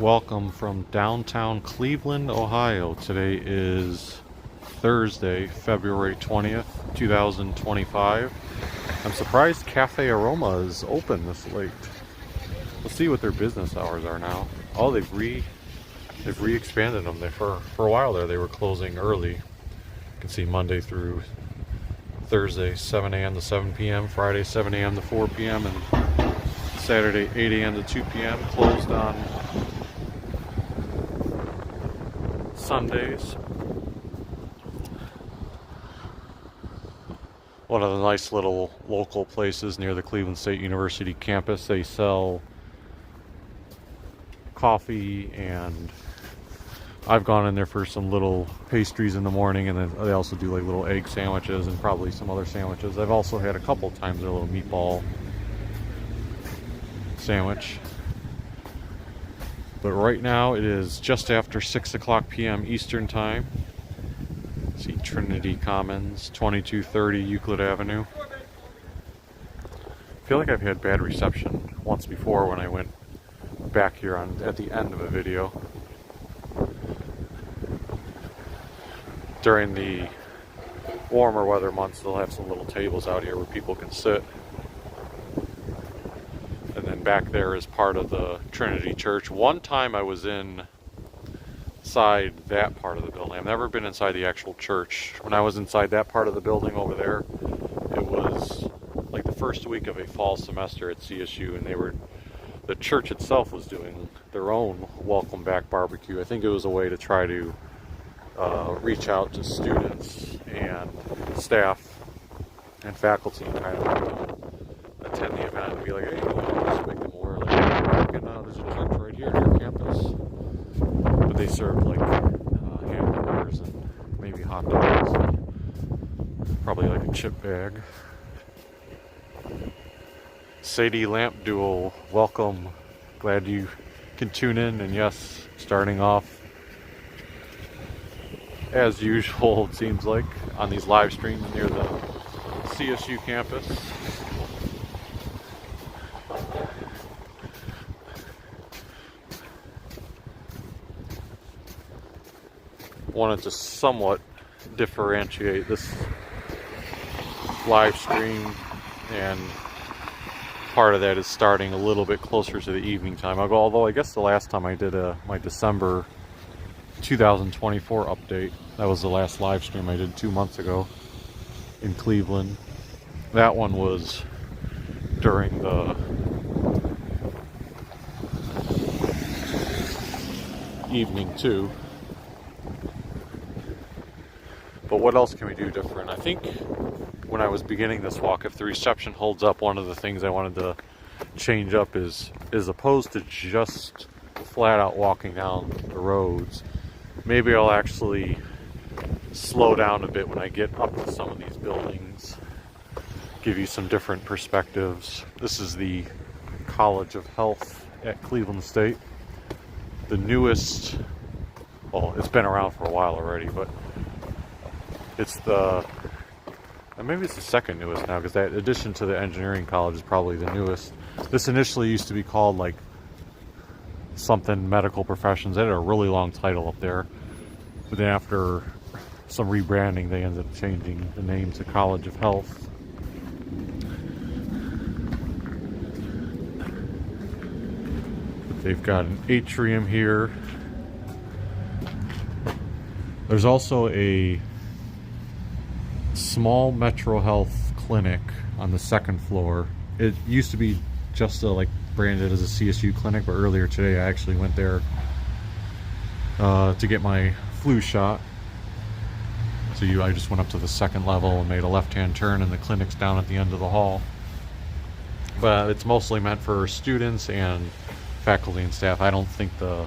Welcome from downtown Cleveland, Ohio. Today is Thursday, February 20th, 2025. I'm surprised Cafe Aroma is open this late. Let's see what their business hours are now. Oh, they've re-expanded them. For a while there, they were closing early. You can see Monday through Thursday, 7 a.m. to 7 p.m., Friday, 7 a.m. to 4 p.m., and Saturday, 8 a.m. to 2 p.m. Closed on Sundays. One of the nice little local places near the Cleveland State University campus. They sell coffee, and I've gone in there for some little pastries in the morning, and then they also do like little egg sandwiches and probably some other sandwiches. I've also had a couple times their little meatball sandwich. But right now it is just after 6 o'clock p.m. Eastern Time. See Trinity Commons, 2230 Euclid Avenue. I feel like I've had bad reception once before when I went back here at the end of a video. During the warmer weather months, they'll have some little tables out here where people can sit. And then back there is part of the Trinity Church. One time I was inside that part of the building. I've never been inside the actual church. When I was inside that part of the building over there, it was like the first week of a fall semester at CSU, and the church itself was doing their own welcome back barbecue. I think it was a way to try to reach out to students and staff and faculty and kind of attend the event and be like, hey, just make them aware, like, there's a church right here near campus. But they served like hamburgers and maybe hot dogs and probably like a chip bag. Sadie Lamp Duel, welcome. Glad you can tune in. And yes, starting off as usual, it seems like, on these live streams near the CSU campus. Wanted to somewhat differentiate this live stream, and part of that is starting a little bit closer to the evening time. Although I guess the last time I did my December 2024 update, that was the last live stream I did 2 months ago in Cleveland. That one was during the evening too. But what else can we do different? I think when I was beginning this walk, if the reception holds up, one of the things I wanted to change up is opposed to just flat out walking down the roads, maybe I'll actually slow down a bit when I get up to some of these buildings, give you some different perspectives. This is the College of Health at Cleveland State. The newest, well, it's been around for a while already, but it's maybe it's the second newest now, because that addition to the engineering college is probably the newest. This initially used to be called like something medical professions. They had a really long title up there, but then after some rebranding, they ended up changing the name to College of Health. They've got an atrium here. There's also a small Metro Health clinic on the second floor. It used to be just branded as a CSU clinic, but earlier today I actually went there to get my flu shot. So I just went up to the second level and made a left-hand turn, and the clinic's down at the end of the hall. But it's mostly meant for students and faculty and staff. I don't think the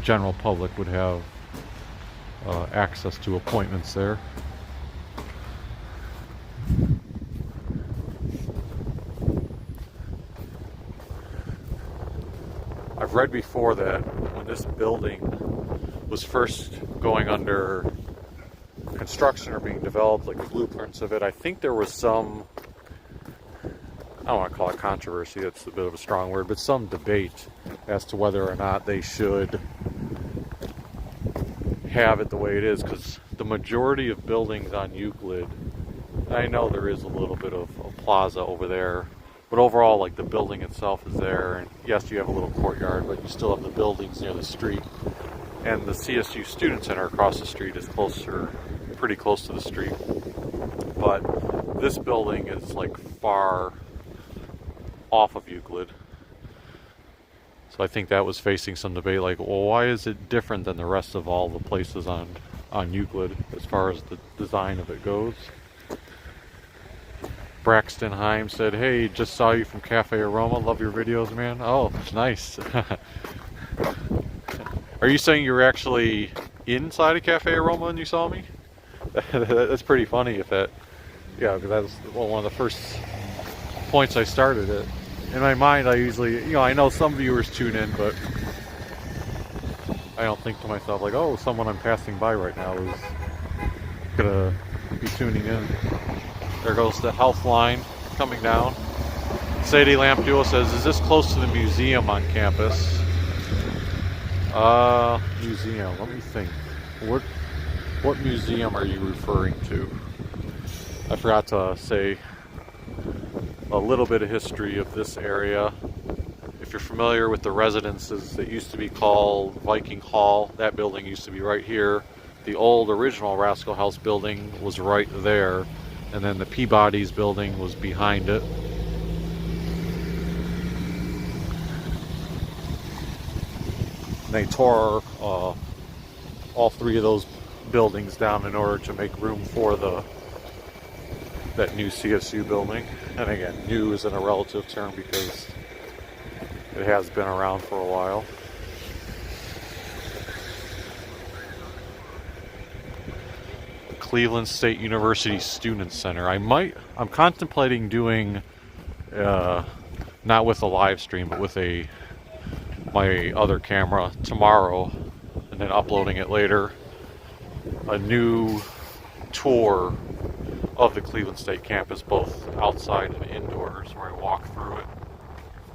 general public would have access to appointments there. I've read before that when this building was first going under construction or being developed, like the blueprints of it, I think there was some, I don't want to call it controversy, that's a bit of a strong word, but some debate as to whether or not they should have it the way it is, because the majority of buildings on Euclid, I know there is a little bit of a plaza over there, but overall, like, the building itself is there, and yes, you have a little courtyard, but you still have the buildings near the street, and the CSU Student Center across the street is closer, pretty close to the street, but this building is like far off of Euclid. So I think that was facing some debate, like, well, why is it different than the rest of all the places on Euclid as far as the design of it goes? Braxton Heim said, hey, just saw you from Cafe Aroma. Love your videos, man. Oh, nice. Are you saying you were actually inside of Cafe Aroma when you saw me? That's pretty funny if that, yeah, because that was one of the first points I started it. In my mind, I usually, I know some viewers tune in, but I don't think to myself, like, oh, someone I'm passing by right now is gonna be tuning in. There goes the health line coming down. Sadie Lamp Duo says, is this close to the museum on campus? Museum, let me think. What museum are you referring to? I forgot to say a little bit of history of this area. If you're familiar with the residences that used to be called Viking Hall, that building used to be right here. The old original Rascal House building was right there, and then the Peabody's building was behind it. They tore all three of those buildings down in order to make room for that new CSU building. And again, new isn't a relative term because it has been around for a while. The Cleveland State University Student Center. I'm contemplating doing, not with a live stream, but with my other camera tomorrow, and then uploading it later, a new tour of the Cleveland State campus, both outside and indoors, where I walk through it.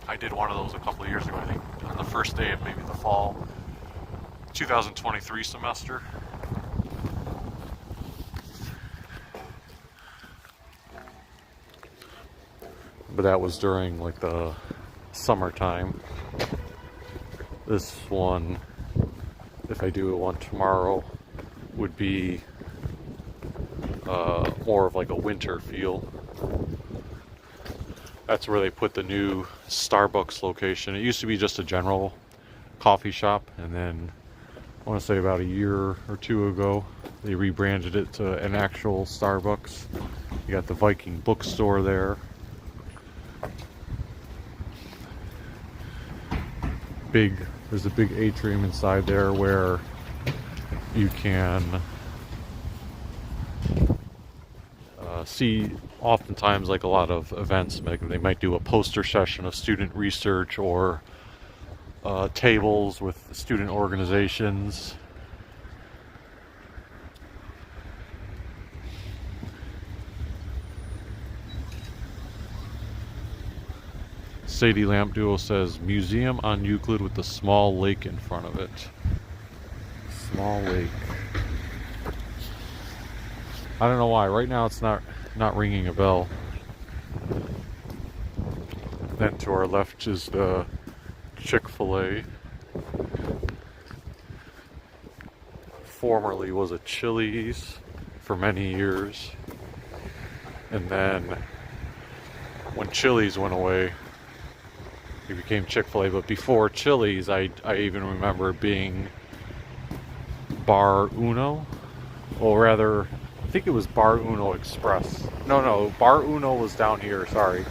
I did one of those a couple of years ago, I think, on the first day of maybe the fall 2023 semester. But that was during like the summertime. This one, if I do one tomorrow, would be more of like a winter feel. That's where they put the new Starbucks location. It used to be just a general coffee shop, and then I want to say about a year or two ago they rebranded it to an actual Starbucks. You got the Viking bookstore there. There's a big atrium inside there where you can see oftentimes like a lot of events. They might do a poster session of student research or tables with student organizations. Sadie Lamp Duo says, museum on Euclid with the small lake in front of it. Small lake. I don't know why. Right now it's not ringing a bell. Then to our left is the Chick-fil-A. Formerly was a Chili's for many years. And then when Chili's went away, it became Chick-fil-A. But before Chili's, I even remember being Bar Uno. Or rather, I think it was Bar Uno Express. No, Bar Uno was down here, sorry.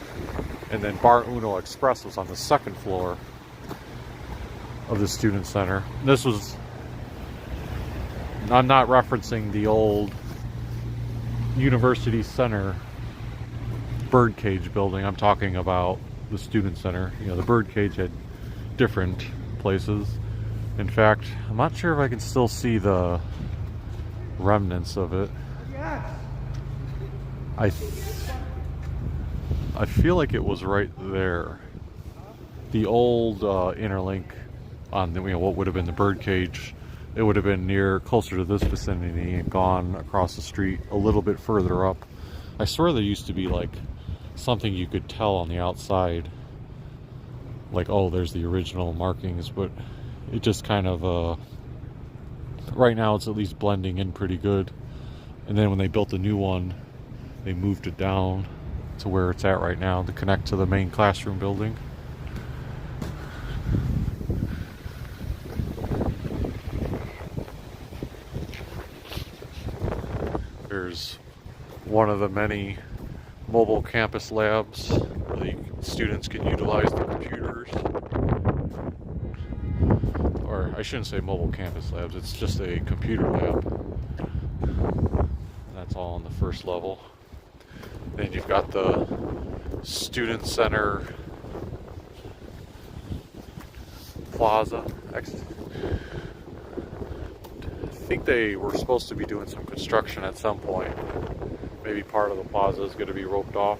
And then Bar Uno Express was on the second floor of the student center. This was, I'm not referencing the old University Center birdcage building. I'm talking about the student center. You know, the birdcage had different places. In fact, I'm not sure if I can still see the remnants of it. I feel like it was right there. The old Interlink on the, what would have been the birdcage, it would have been near closer to this vicinity and gone across the street a little bit further up. I swear there used to be like something you could tell on the outside, like, oh, there's the original markings, but it just kind of right now it's at least blending in pretty good. And then when they built the new one, they moved it down to where it's at right now to connect to the main classroom building. There's one of the many mobile campus labs where the students can utilize the computers. Or I shouldn't say mobile campus labs, it's just a computer lab. That's all on the first level. Then you've got the student center plaza. I think they were supposed to be doing some construction at some point. Maybe part of the plaza is going to be roped off.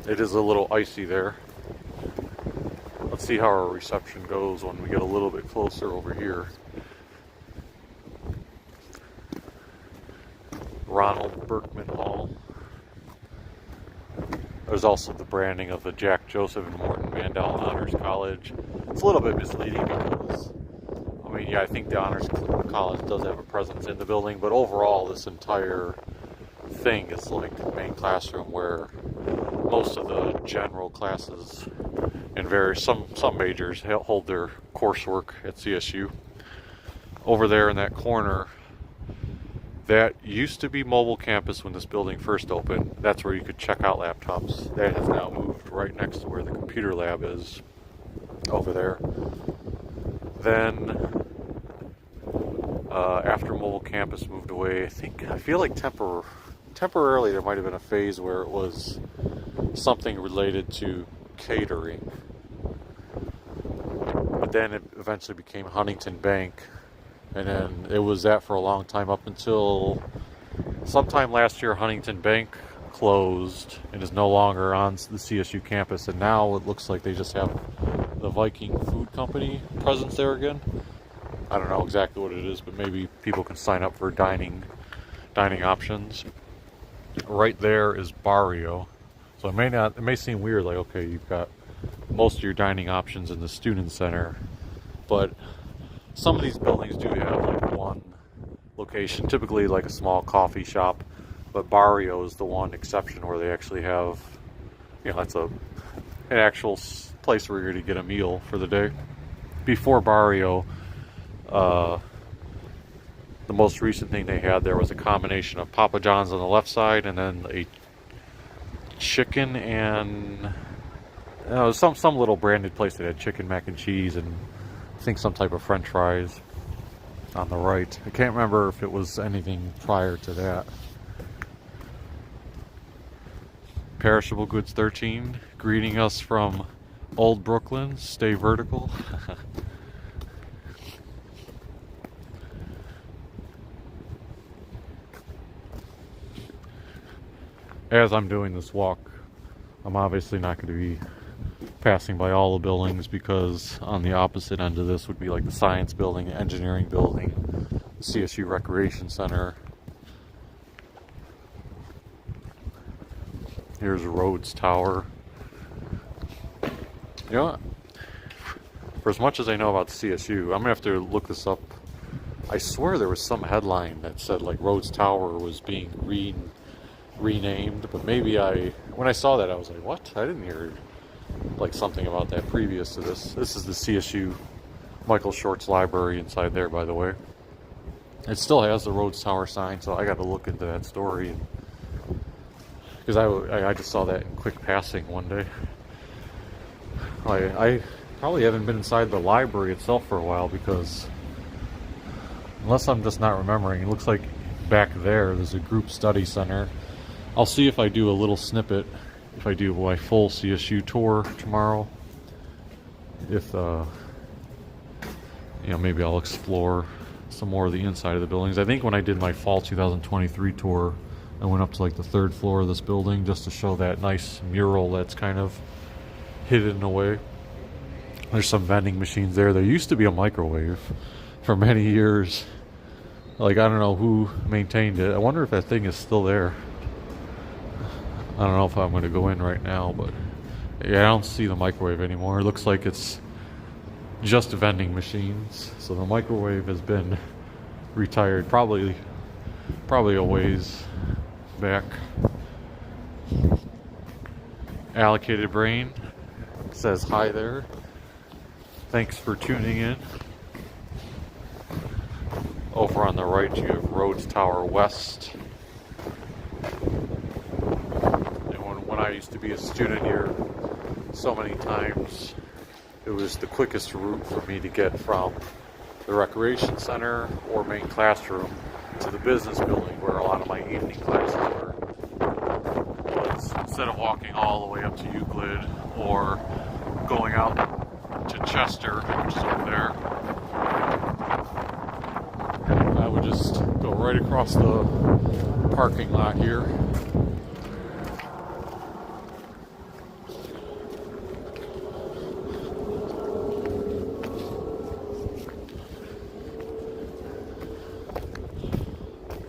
It is a little icy there. Let's see how our reception goes when we get a little bit closer over here. Ronald Berkman Hall. There's also the branding of the Jack Joseph and Morton Mandel Honors College. It's a little bit misleading because, I mean, yeah, I think the Honors College does have a presence in the building, but overall this entire thing is like the main classroom where most of the general classes and some majors hold their coursework at CSU. Over there in that corner, that used to be mobile campus when this building first opened. That's where you could check out laptops. That has now moved right next to where the computer lab is over there. Then after mobile campus moved away, I feel like temporarily there might have been a phase where it was something related to catering. But then it eventually became Huntington Bank. And then it was that for a long time up until sometime last year. Huntington Bank closed and is no longer on the CSU campus. And now it looks like they just have the Viking Food Company presence there again. I don't know exactly what it is, but maybe people can sign up for dining options. Right there is Barrio. So it may seem weird, like, okay, you've got most of your dining options in the student center, but some of these buildings do have like one location, typically like a small coffee shop, but Barrio is the one exception where they actually have, that's an actual place where you're going to get a meal for the day. Before Barrio, the most recent thing they had there was a combination of Papa John's on the left side and then a chicken and some little branded place that had chicken mac and cheese and I think some type of French fries on the right. I can't remember if it was anything prior to that. Perishable Goods 13 greeting us from Old Brooklyn. Stay vertical. As I'm doing this walk, I'm obviously not going to be passing by all the buildings because on the opposite end of this would be like the science building, the engineering building, the CSU Recreation Center. Here's Rhodes Tower. You know what? For as much as I know about the CSU, I'm gonna have to look this up. I swear there was some headline that said like Rhodes Tower was being renamed, but maybe when I saw that I was like, what? I didn't hear like something about that previous to this. This is the CSU Michael Shorts Library inside there, by the way. It still has the Rhodes Tower sign, so I got to look into that story because I just saw that in quick passing one day. I probably haven't been inside the library itself for a while because, unless I'm just not remembering, it looks like back there's a group study center. I'll see if I do a little snippet, if I do my full CSU tour tomorrow. If, maybe I'll explore some more of the inside of the buildings. I think when I did my fall 2023 tour, I went up to like the third floor of this building just to show that nice mural that's kind of hidden away. There's some vending machines there. There used to be a microwave for many years. Like, I don't know who maintained it. I wonder if that thing is still there. I don't know if I'm going to go in right now, but yeah, I don't see the microwave anymore. It looks like it's just vending machines. So the microwave has been retired, probably a ways back. Allocated Brain says hi there. Thanks for tuning in. Over on the right, you have Rhodes Tower West. And when I used to be a student here, so many times it was the quickest route for me to get from the recreation center or main classroom to the business building where a lot of my evening classes were. But instead of walking all the way up to Euclid or going out to Chester, which is over there, I would just go right across the parking lot here.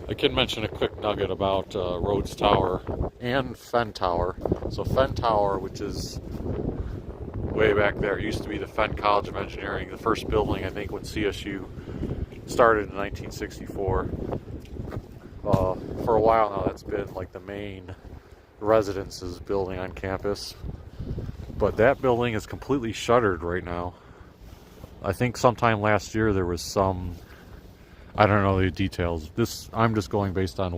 I can mention a quick nugget about Rhodes Tower and Fenn Tower. So Fenn Tower, which is way back there, used to be the Fenn College of Engineering, the first building, I think, when CSU started in 1964. For a while now, that's been like the main residences building on campus. But that building is completely shuttered right now. I think sometime last year there was some, I don't know the details. I'm just going based on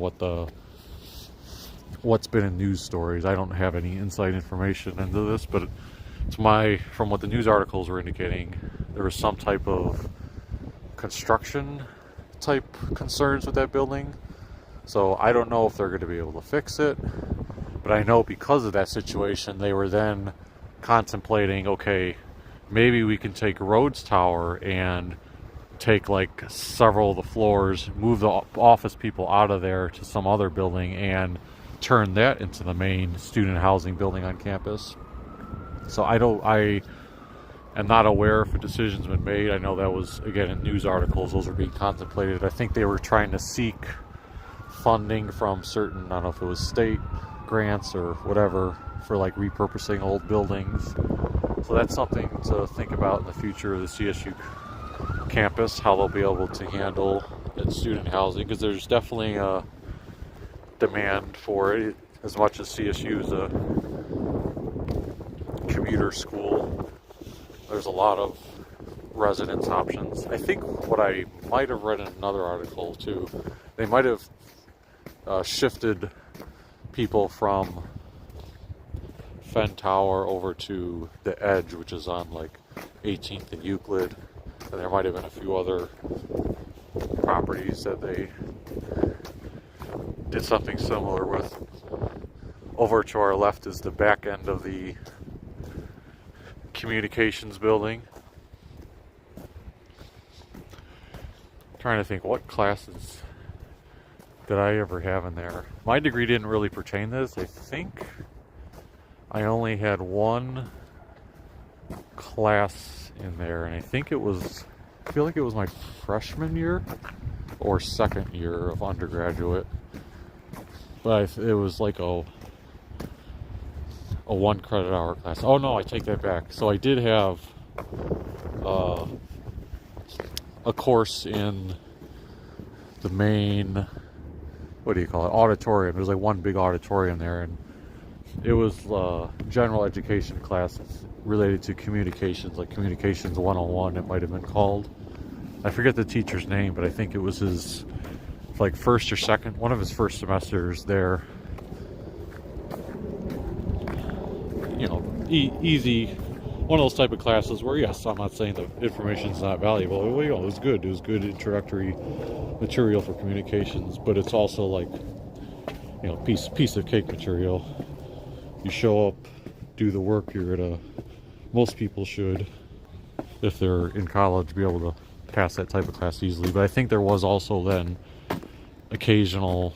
what's been in news stories. I don't have any inside information into this, but from what the news articles were indicating, there was some type of construction type concerns with that building. So I don't know if they're going to be able to fix it, but I know because of that situation, they were then contemplating, okay, maybe we can take Rhodes Tower and take like several of the floors, move the office people out of there to some other building and turn that into the main student housing building on campus. So I am not aware if a decision's been made. I know that was, again, in news articles, those were being contemplated. I think they were trying to seek funding from certain, I don't know if it was state grants or whatever, for like repurposing old buildings. So that's something to think about in the future of the CSU campus, how they'll be able to handle student housing, because there's definitely a demand for it. As much as CSU is a commuter school, there's a lot of residence options. I think what I might have read in another article too, they might have shifted people from Fenn Tower over to the Edge, which is on like 18th and Euclid, and there might have been a few other properties that they did something similar with. Over to our left is the back end of the communications building. I'm trying to think, what classes did I ever have in there? My degree didn't really pertain to this. I think I only had one class in there, and I feel like it was my freshman year or second year of undergraduate. But it was like a 1 credit hour class. Oh no, I take that back. So I did have a course in the main, what do you call it, auditorium. There's like one big auditorium there, and it was general education classes related to communications, like Communications 101 it might have been called. I forget the teacher's name, but I think it was his like first or second, one of his first semesters there. You know, easy, one of those type of classes where, yes, I'm not saying the information's not valuable. Well, you know, it was good. It was good introductory material for communications, but it's also like, you know, piece of cake material. You show up, do the work. Most people should, if they're in college, be able to pass that type of class easily. But I think there was also then occasional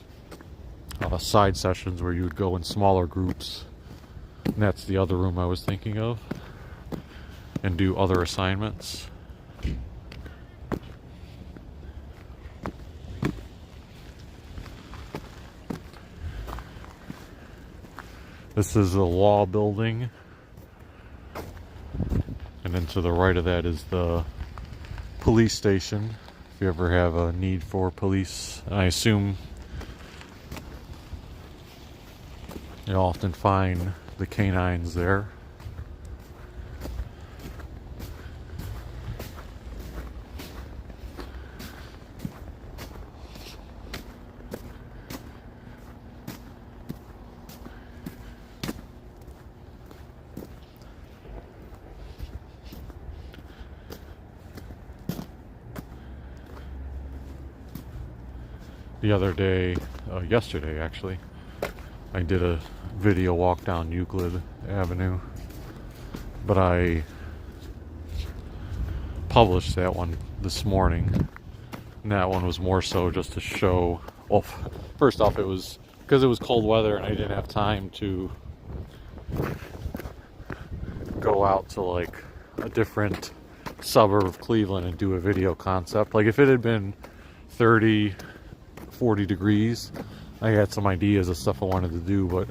side sessions where you would go in smaller groups. And that's the other room I was thinking of. and do other assignments. This is the law building, and then to the right of that is the police station. If you ever have a need for police, I assume you'll often find the canines there. The other day, yesterday actually, I did a video walk down Euclid Avenue, but I published that one this morning, and that one was more so just to show, well, first off, it was because it was cold weather and I didn't have time to go out to like a different suburb of Cleveland and do a video concept. Like if it had been 30, 40 degrees, I had some ideas of stuff I wanted to do, but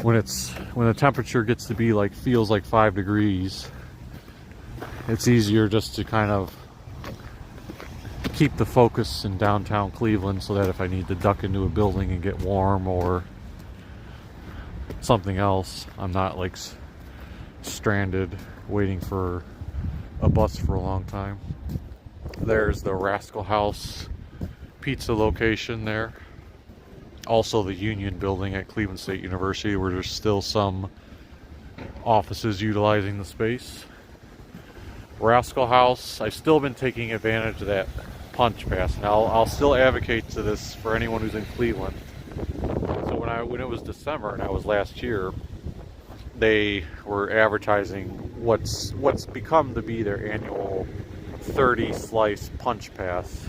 when the temperature gets to be like, feels like 5 degrees, it's easier just to kind of keep the focus in downtown Cleveland, so that if I need to duck into a building and get warm or something else, I'm not like stranded waiting for a bus for a long time. There's the Rascal House pizza location there. Also the Union building at Cleveland State University, where there's still some offices utilizing the space. Rascal House, I've still been taking advantage of that punch pass, and I'll still advocate to this for anyone who's in Cleveland. So when it was December, and that was last year, they were advertising what's become to be their annual 30 slice punch pass,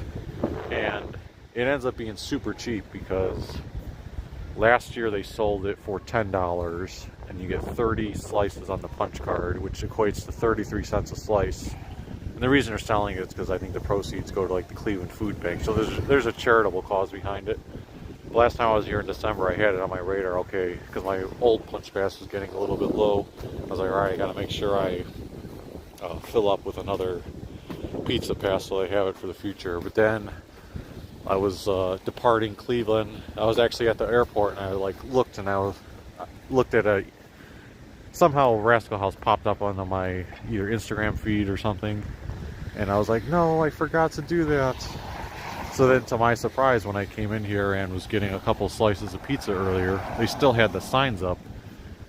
and it ends up being super cheap because last year they sold it for $10 and you get 30 slices on the punch card, which equates to 33 cents a slice. And the reason they're selling it is because I think the proceeds go to like the Cleveland Food Bank, so there's a charitable cause behind it. The last time I was here in December, I had it on my radar, okay, because my old punch pass was getting a little bit low. I was like, all right, I gotta make sure I fill up with another pizza pass so I have it for the future. But then I was departing Cleveland. I was actually at the airport, and I looked at somehow Rascal House popped up on my either Instagram feed or something, and I was like, no, I forgot to do that. So then, to my surprise, when I came in here and was getting a couple slices of pizza earlier, they still had the signs up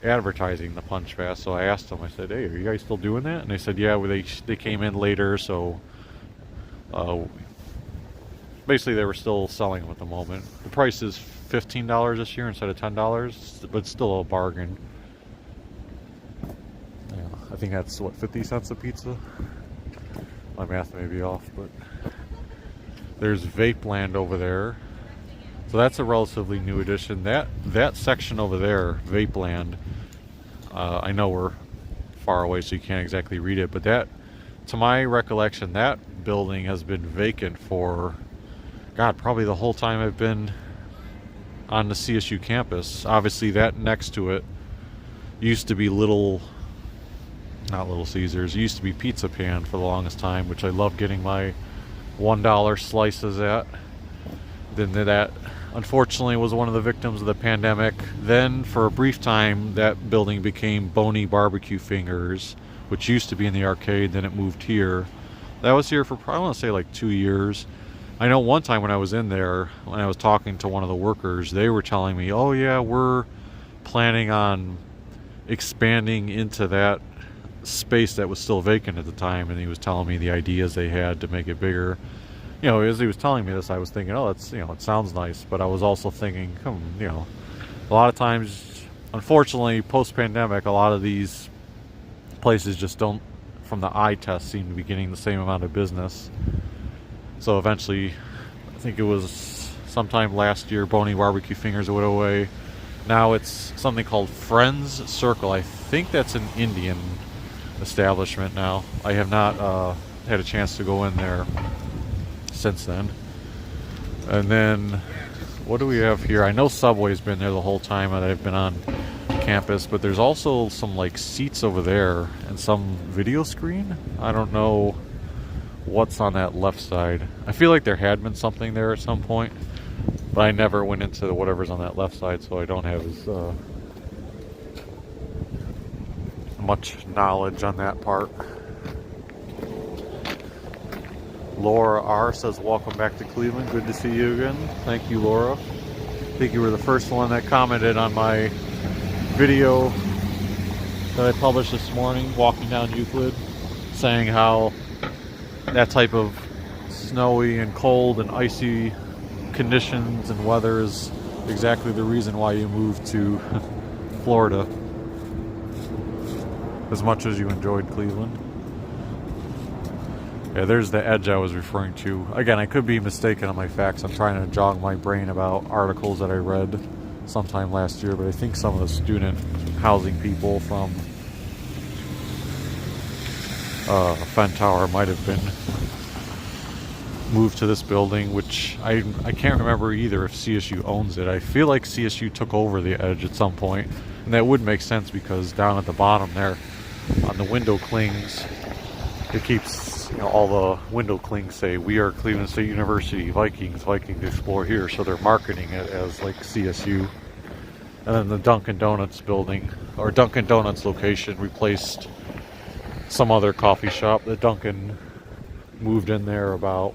advertising the punch pass. So I asked them, I said, hey, are you guys still doing that? And they said, yeah, well, they came in later, so basically they were still selling them at the moment. The price is $15 this year instead of $10, but it's still a bargain. Yeah, I think that's what, 50 cents a pizza? My math may be off, but there's Vape Land over there. So that's a relatively new addition. That section over there, Vape Land, I know we're far away so you can't exactly read it, but that, to my recollection, that building has been vacant for, God, probably the whole time I've been on the CSU campus. Obviously that next to it used to be not Little Caesars, it used to be Pizza Pan for the longest time, which I love getting my $1 slices at. Then that unfortunately was one of the victims of the pandemic. Then for a brief time that building became Boney Barbecue Fingers, which used to be in the arcade. Then it moved here. That was here for probably, I want to say, like 2 years. I know one time when I was in there, when I was talking to one of the workers, they were telling me, oh yeah, we're planning on expanding into that space that was still vacant at the time. And he was telling me the ideas they had to make it bigger. You know, as he was telling me this, I was thinking, oh, that's, it sounds nice. But I was also thinking, a lot of times, unfortunately, post-pandemic, a lot of these places just don't, from the eye test, seem to be getting the same amount of business. So eventually, I think it was sometime last year, Boney Barbecue Fingers went away. Now it's something called Friends Circle. I think that's an Indian establishment now. I have not had a chance to go in there since then. And then, what do we have here? I know Subway's been there the whole time that I've been on campus, but there's also some like seats over there and some video screen. I don't know what's on that left side. I feel like there had been something there at some point, but I never went into whatever's on that left side, so I don't have as much knowledge on that part. Laura R says, welcome back to Cleveland. Good to see you again. Thank you, Laura. I think you were the first one that commented on my video that I published this morning, walking down Euclid, saying how that type of snowy and cold and icy conditions and weather is exactly the reason why you moved to Florida, as much as you enjoyed Cleveland. Yeah, there's the edge I was referring to. Again, I could be mistaken on my facts. I'm trying to jog my brain about articles that I read sometime last year, but I think some of the student housing people from Fen Tower might have been moved to this building, which I can't remember either if CSU owns it. I feel like CSU took over the edge at some point, and that would make sense because down at the bottom there on the window clings, it keeps, you know, all the window clings say, "We are Cleveland State University, Vikings explore here," so they're marketing it as like CSU. And then the Dunkin' Donuts building, or Dunkin' Donuts location, replaced some other coffee shop. The Dunkin' moved in there about,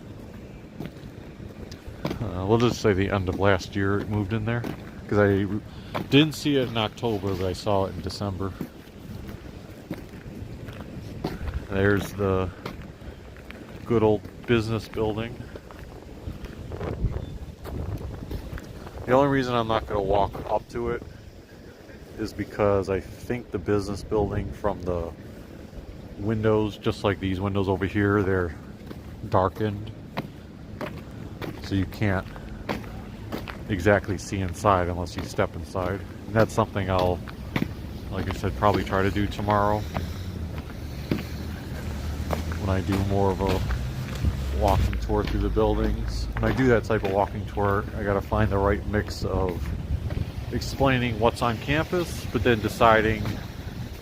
we'll just say the end of last year it moved in there, because I didn't see it in October, but I saw it in December. There's the good old business building. The only reason I'm not going to walk up to it is because I think the business building, from the windows, just like these windows over here, they're darkened, so you can't exactly see inside unless you step inside. And that's something I'll, like I said, probably try to do tomorrow when I do more of a walking tour through the buildings. When I do that type of walking tour, I gotta find the right mix of explaining what's on campus, but then deciding,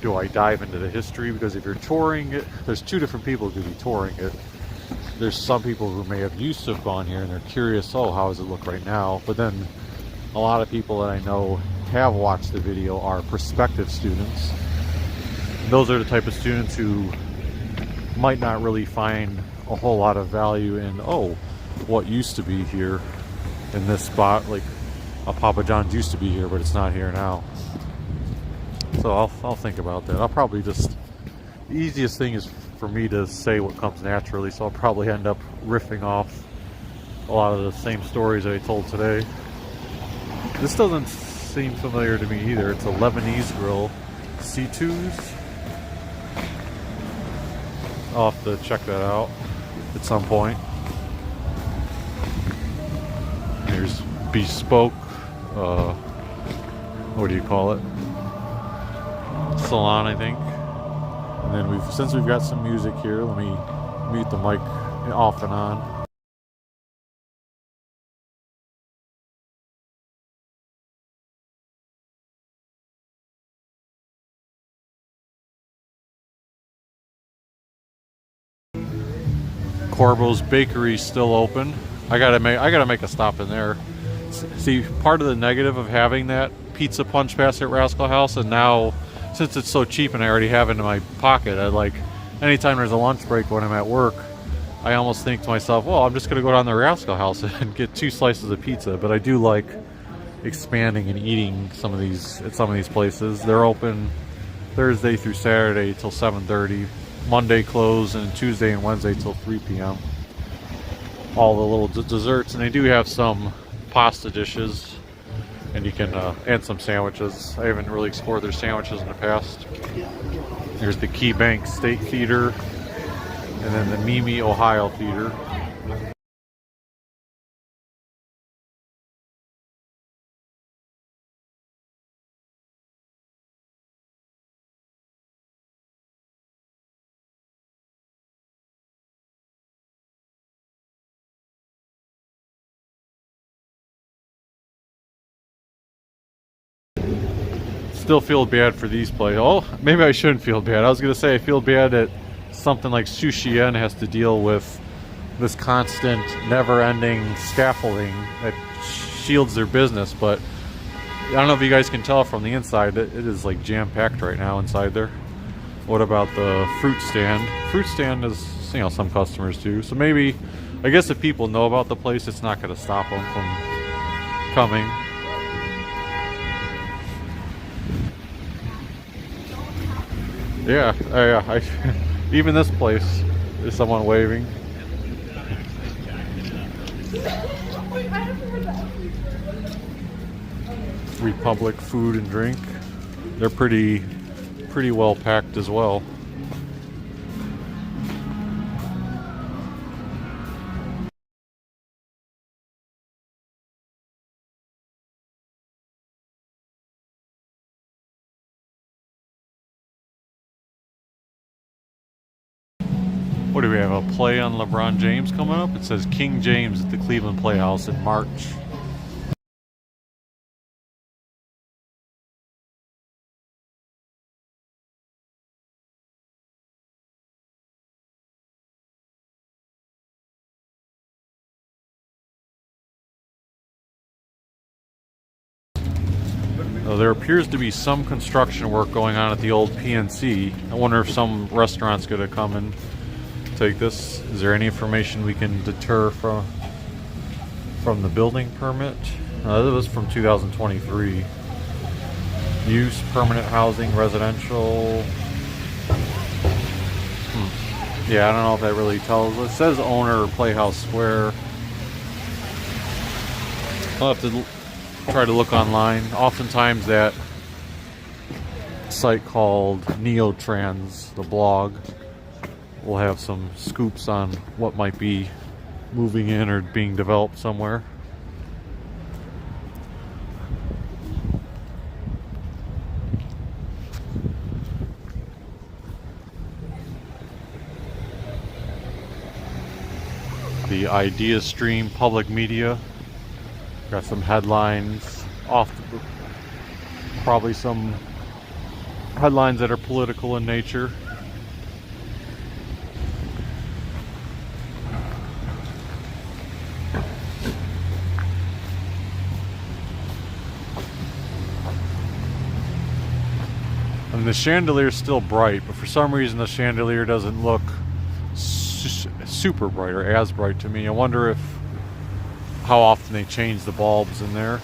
do I dive into the history? Because if you're touring it, there's two different people who could be touring it. There's some people who may have used to have gone here and they're curious, oh, how does it look right now? But then a lot of people that I know have watched the video are prospective students. And those are the type of students who might not really find a whole lot of value in, oh, what used to be here in this spot, like a Papa John's used to be here, but it's not here now. So I'll think about that. I'll probably just, the easiest thing is for me to say what comes naturally, so I'll probably end up riffing off a lot of the same stories I told today. This doesn't seem familiar to me either. It's a Lebanese grill, C2's. I'll have to check that out at some point. Here's Bespoke, what do you call it? Salon, I think. And then since we've got some music here, let me mute the mic off and on. Corbo's Bakery still open. I gotta make a stop in there. See, part of the negative of having that pizza punch pass at Rascal House, and now since it's so cheap and I already have it in my pocket, I like, anytime there's a lunch break when I'm at work, I almost think to myself, well, I'm just gonna go down to Rascal House and get 2 slices of pizza. But I do like expanding and eating at some of these places. They're open Thursday through Saturday till 7:30. Monday close, and Tuesday and Wednesday till 3 p.m. All the little desserts, and they do have some pasta dishes, and you can and some sandwiches. I haven't really explored their sandwiches in the past. There's the Key Bank State Theater, and then the Mimi, Ohio Theater. still feel bad for these places. Oh, maybe I shouldn't feel bad. I was gonna say I feel bad that something like Sushi Inn has to deal with this constant, never-ending scaffolding that shields their business. But I don't know if you guys can tell from the inside, it is like jam-packed right now inside there. What about the fruit stand? Fruit stand is, you know, some customers do. So maybe, I guess if people know about the place, it's not going to stop them from coming. Yeah, even this place is someone waving. Republic Food and Drink. They're pretty well packed as well. What do we have? A play on LeBron James coming up? It says King James at the Cleveland Playhouse in March. There appears to be some construction work going on at the old PNC. I wonder if some restaurant's going to come and take this. Is there any information we can deter from the building permit? This was from 2023. Use, permanent housing, residential. Yeah, I don't know if that really tells. It says owner Playhouse Square. I'll have to try to look online. Oftentimes that site called Neotrans, the blog, will have some scoops on what might be moving in or being developed somewhere. The Idea Stream Public Media. Got some headlines probably some headlines that are political in nature. And the chandelier is still bright, but for some reason the chandelier doesn't look super bright or as bright to me. I wonder how often they change the bulbs in there.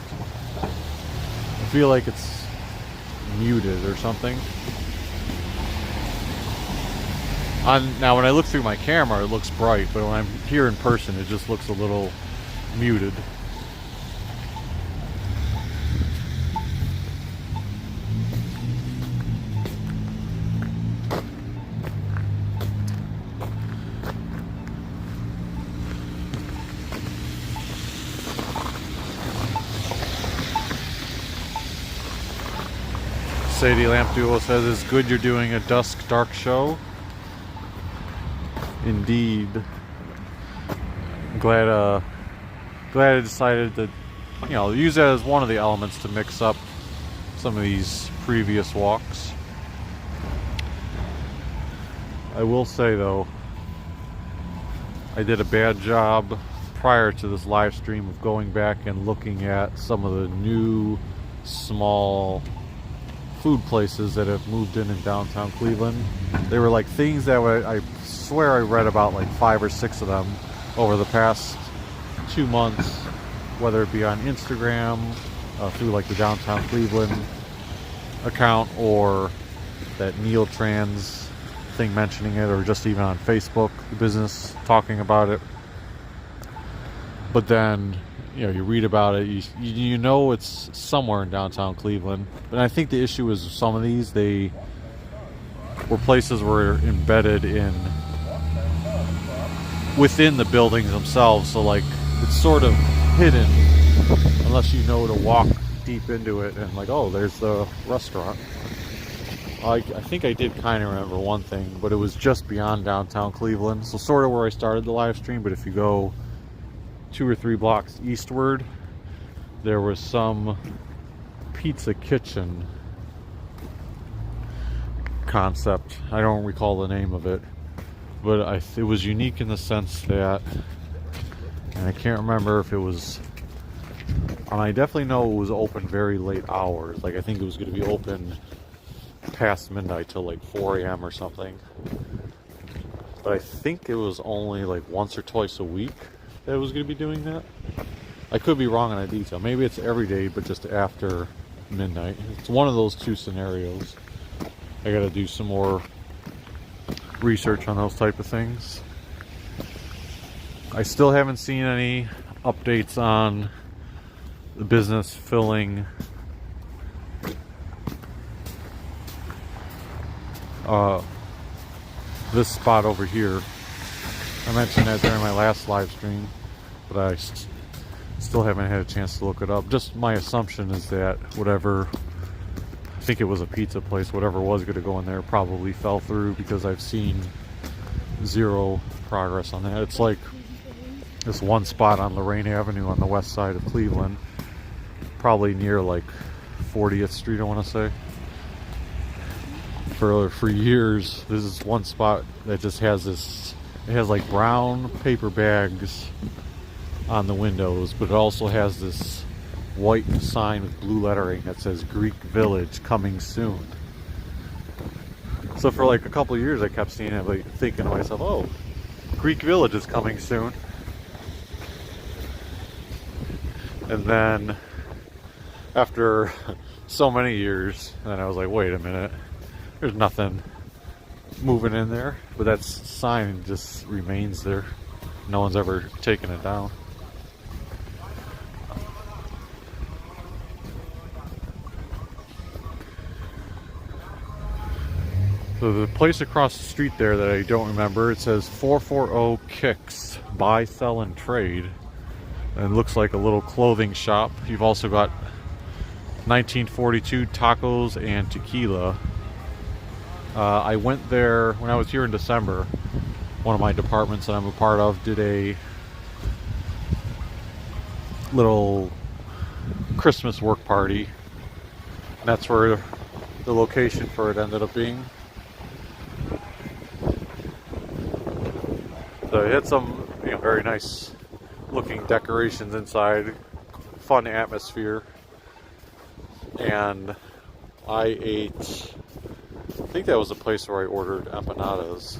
I feel like it's muted or something. Now when I look through my camera it looks bright, but when I'm here in person it just looks a little muted. Sadie Lamp Duo says it's good you're doing a dusk dark show. Indeed. I'm glad I decided to, use that as one of the elements to mix up some of these previous walks. I will say though, I did a bad job prior to this live stream of going back and looking at some of the new small food places that have moved in downtown Cleveland. They were like things that I swear I read about like 5 or 6 of them over the past 2 months, whether it be on Instagram, through like the Downtown Cleveland account, or that Neotrans thing mentioning it, or just even on Facebook, the business talking about it. But then you read about it, you know it's somewhere in downtown Cleveland. But I think the issue is some of these, they were places were embedded within the buildings themselves, so like it's sort of hidden unless you know to walk deep into it and like, oh, there's the restaurant. I think I did kind of remember one thing, but it was just beyond downtown Cleveland, so sort of where I started the live stream. But if you go 2 or 3 blocks eastward, there was some pizza kitchen concept. I don't recall the name of it, but it was unique in the sense that, and I can't remember if it was, and I definitely know it was open very late hours. Like I think it was going to be open past midnight till like 4 a.m. or something. But I think it was only like once or twice a week that it was going to be doing that. I could be wrong on that detail. Maybe it's every day, but just after midnight. It's one of those two scenarios. I got to do some more research on those type of things. I still haven't seen any updates on the business filling this spot over here. I mentioned that during my last live stream, but I still haven't had a chance to look it up. Just my assumption is that whatever, I think it was a pizza place, whatever was going to go in there probably fell through, because I've seen zero progress on that. It's like this one spot on Lorraine Avenue on the west side of Cleveland, probably near like 40th Street, I want to say. For years, this is one spot that just has this, it has like brown paper bags on the windows, but it also has this white sign with blue lettering that says Greek Village coming soon. So for like a couple of years I kept seeing it, like thinking to myself, oh, Greek Village is coming soon. And then after so many years, then I was like, wait a minute, there's nothing moving in there, but that sign just remains there. No one's ever taken it down. So the place across the street there that I don't remember, it says 440 Kicks, buy, sell, and trade. And it looks like a little clothing shop. You've also got 1942 tacos and tequila. I went there when I was here in December. One of my departments that I'm a part of did a little Christmas work party. And that's where the location for it ended up being. So it had some, very nice looking decorations inside, fun atmosphere, and I ate, I think that was the place where I ordered empanadas.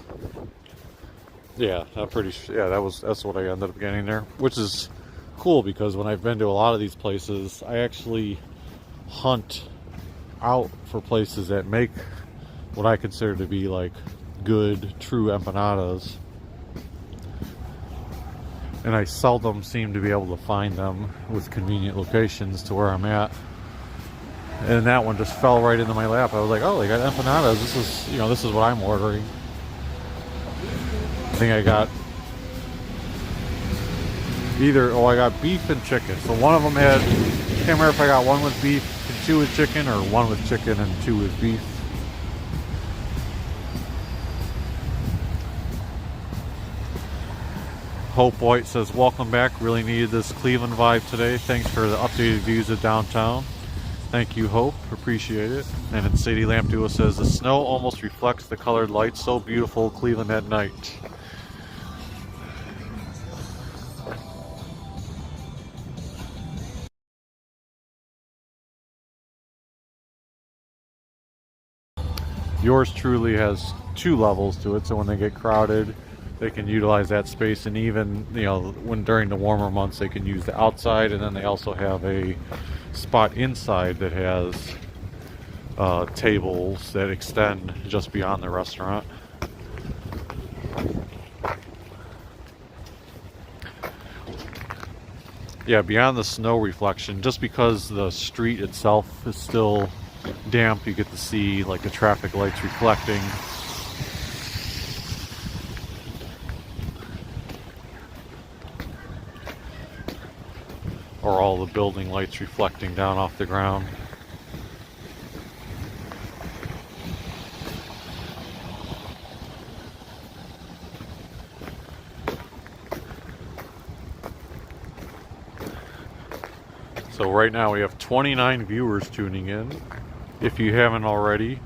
Yeah, I'm pretty sure. Yeah, that's what I ended up getting there, which is cool because when I've been to a lot of these places, I actually hunt out for places that make what I consider to be like good, true empanadas. And I seldom seem to be able to find them with convenient locations to where I'm at. And that one just fell right into my lap. I was like, oh, they got empanadas. This is what I'm ordering. I think I got I got beef and chicken. So one of them had, I can't remember if I got one with beef and two with chicken, or one with chicken and two with beef. Hope White says, welcome back. Really needed this Cleveland vibe today. Thanks for the updated views of downtown. Thank you, Hope. Appreciate it. And then Sadie Lamp Duo says, the snow almost reflects the colored lights. So beautiful, Cleveland at night. Yours truly has 2 levels to it, so when they get crowded, they can utilize that space, and even when during the warmer months they can use the outside, and then they also have a spot inside that has tables that extend just beyond the restaurant. Yeah, beyond the snow reflection, just because the street itself is still damp, you get to see like the traffic lights reflecting. Or all the building lights reflecting down off the ground. So right now we have 29 viewers tuning in. If you haven't already,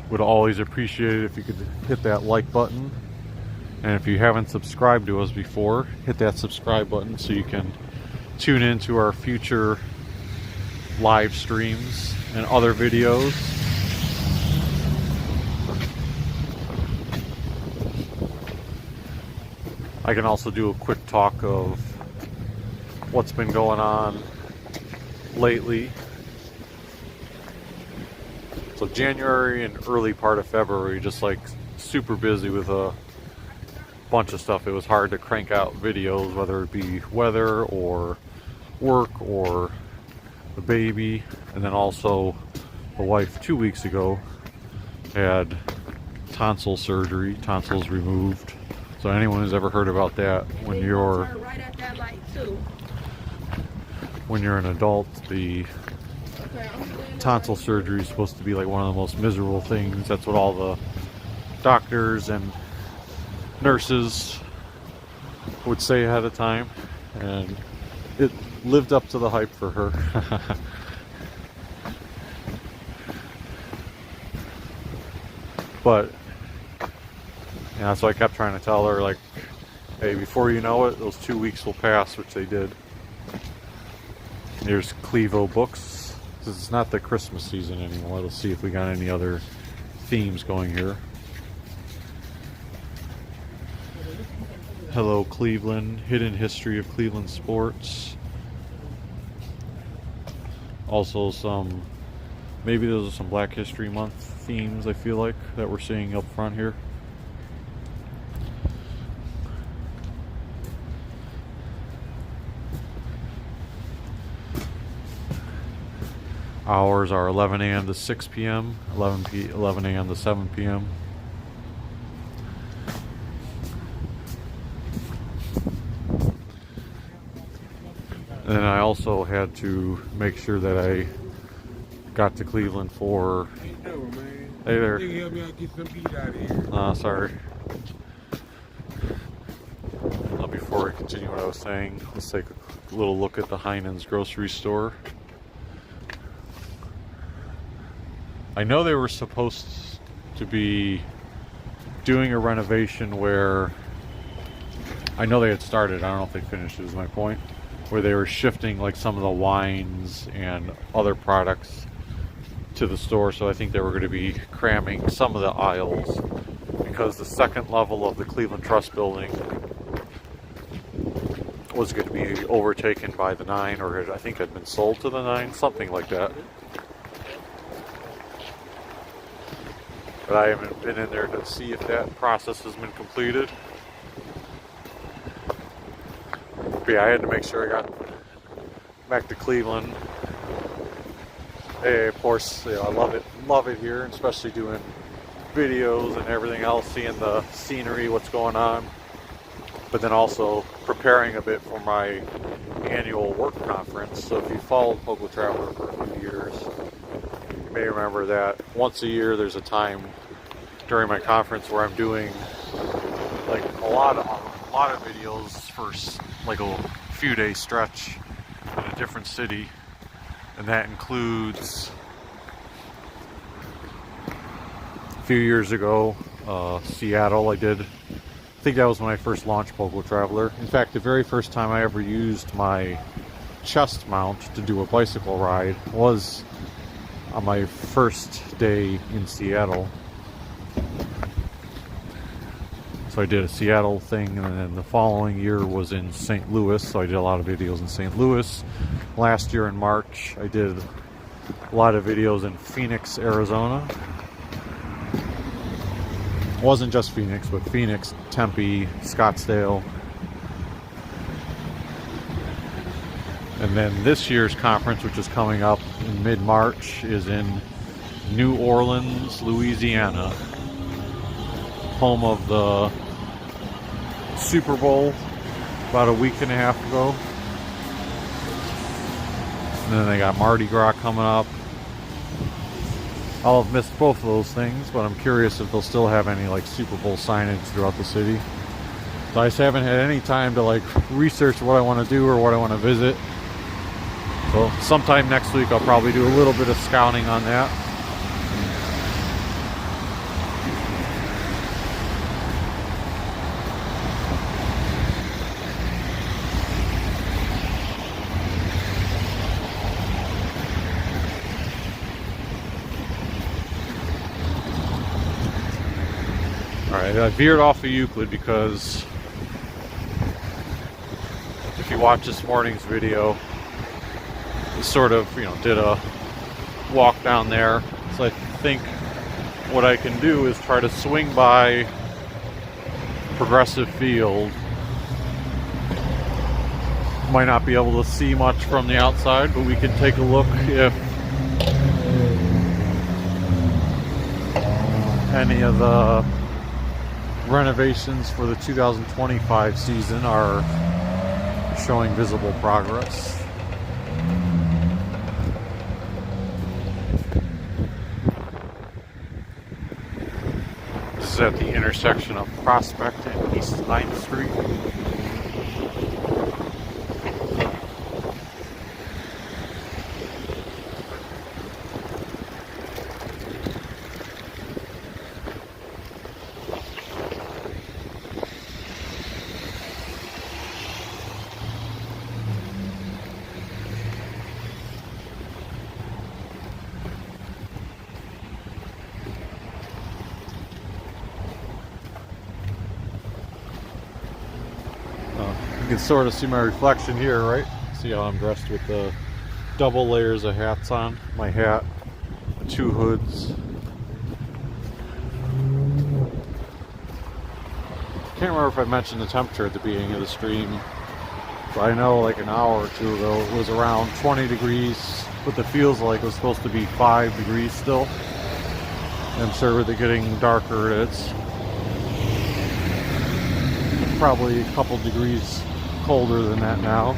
Would always appreciate it if you could hit that like button. And if you haven't subscribed to us before, hit that subscribe button so you can tune into our future live streams and other videos. I can also do a quick talk of what's been going on lately. So January and early part of February, just like super busy with a bunch of stuff. It was hard to crank out videos, whether it be weather or work or the baby. And then also the wife 2 weeks ago had tonsil surgery, tonsils removed. So anyone who's ever heard about that, when you're an adult, the tonsil surgery is supposed to be like one of the most miserable things. That's what all the doctors and nurses would say ahead of time, and it lived up to the hype for her. But yeah, so I kept trying to tell her, like, hey, before you know it, those 2 weeks will pass, which they did. Here's Clevo Books. This is not the Christmas season anymore. Let's see if we got any other themes going here. Hello Cleveland, Hidden History of Cleveland Sports. Also some, maybe those are some Black History Month themes, I feel like, that we're seeing up front here. Hours are 11 a.m. to 6 p.m., 11 a.m. to 7 p.m. And then I also had to make sure that I got to Cleveland for... Hey there. Sorry. Before I continue what I was saying, let's take a little look at the Heinen's grocery store. I know they were supposed to be doing a renovation where... I know they had started, I don't know if they finished, is my point. Where they were shifting like some of the wines and other products to the store, so I think they were going to be cramming some of the aisles, because the second level of the Cleveland Trust building was going to be overtaken by the 9, or I think had been sold to the 9, something like that. But I haven't been in there to see if that process has been completed. But yeah, I had to make sure I got back to Cleveland. Hey, of course, you know, I love it here, especially doing videos and everything else, seeing the scenery, what's going on. But then also preparing a bit for my annual work conference. So if you followed Pogo Traveler for a few years, you may remember that once a year there's a time during my conference where I'm doing like a lot of videos for like a few day stretch in a different city, and that includes a few years ago Seattle. I think that was when I first launched Pogo Traveler. In fact, the very first time I ever used my chest mount to do a bicycle ride was on my first day in Seattle. So I did a Seattle thing, and then the following year was in St. Louis, so I did a lot of videos in St. Louis. Last year in March, I did a lot of videos in Phoenix, Arizona. It wasn't just Phoenix, but Phoenix, Tempe, Scottsdale. And then this year's conference, which is coming up in mid-March, is in New Orleans, Louisiana, home of the Super Bowl about a week and a half ago. And then they got Mardi Gras coming up. I'll have missed both of those things, but I'm curious if they'll still have any like Super Bowl signage throughout the city. So I just haven't had any time to like research what I want to do or what I want to visit. So sometime next week I'll probably do a little bit of scouting on that. I veered off of Euclid because if you watch this morning's video, I sort of, did a walk down there. So I think what I can do is try to swing by Progressive Field. Might not be able to see much from the outside, but we can take a look if any of the renovations for the 2025 season are showing visible progress. This is at the intersection of Prospect and East 9th Street. You can sort of see my reflection here, right? See how I'm dressed with the double layers of hats on. My hat, the two hoods. Can't remember if I mentioned the temperature at the beginning of the stream, but I know like an hour or two ago it was around 20 degrees, but it feels like it was supposed to be 5 degrees still. I'm sure with it getting darker, it's probably a couple degrees colder than that now.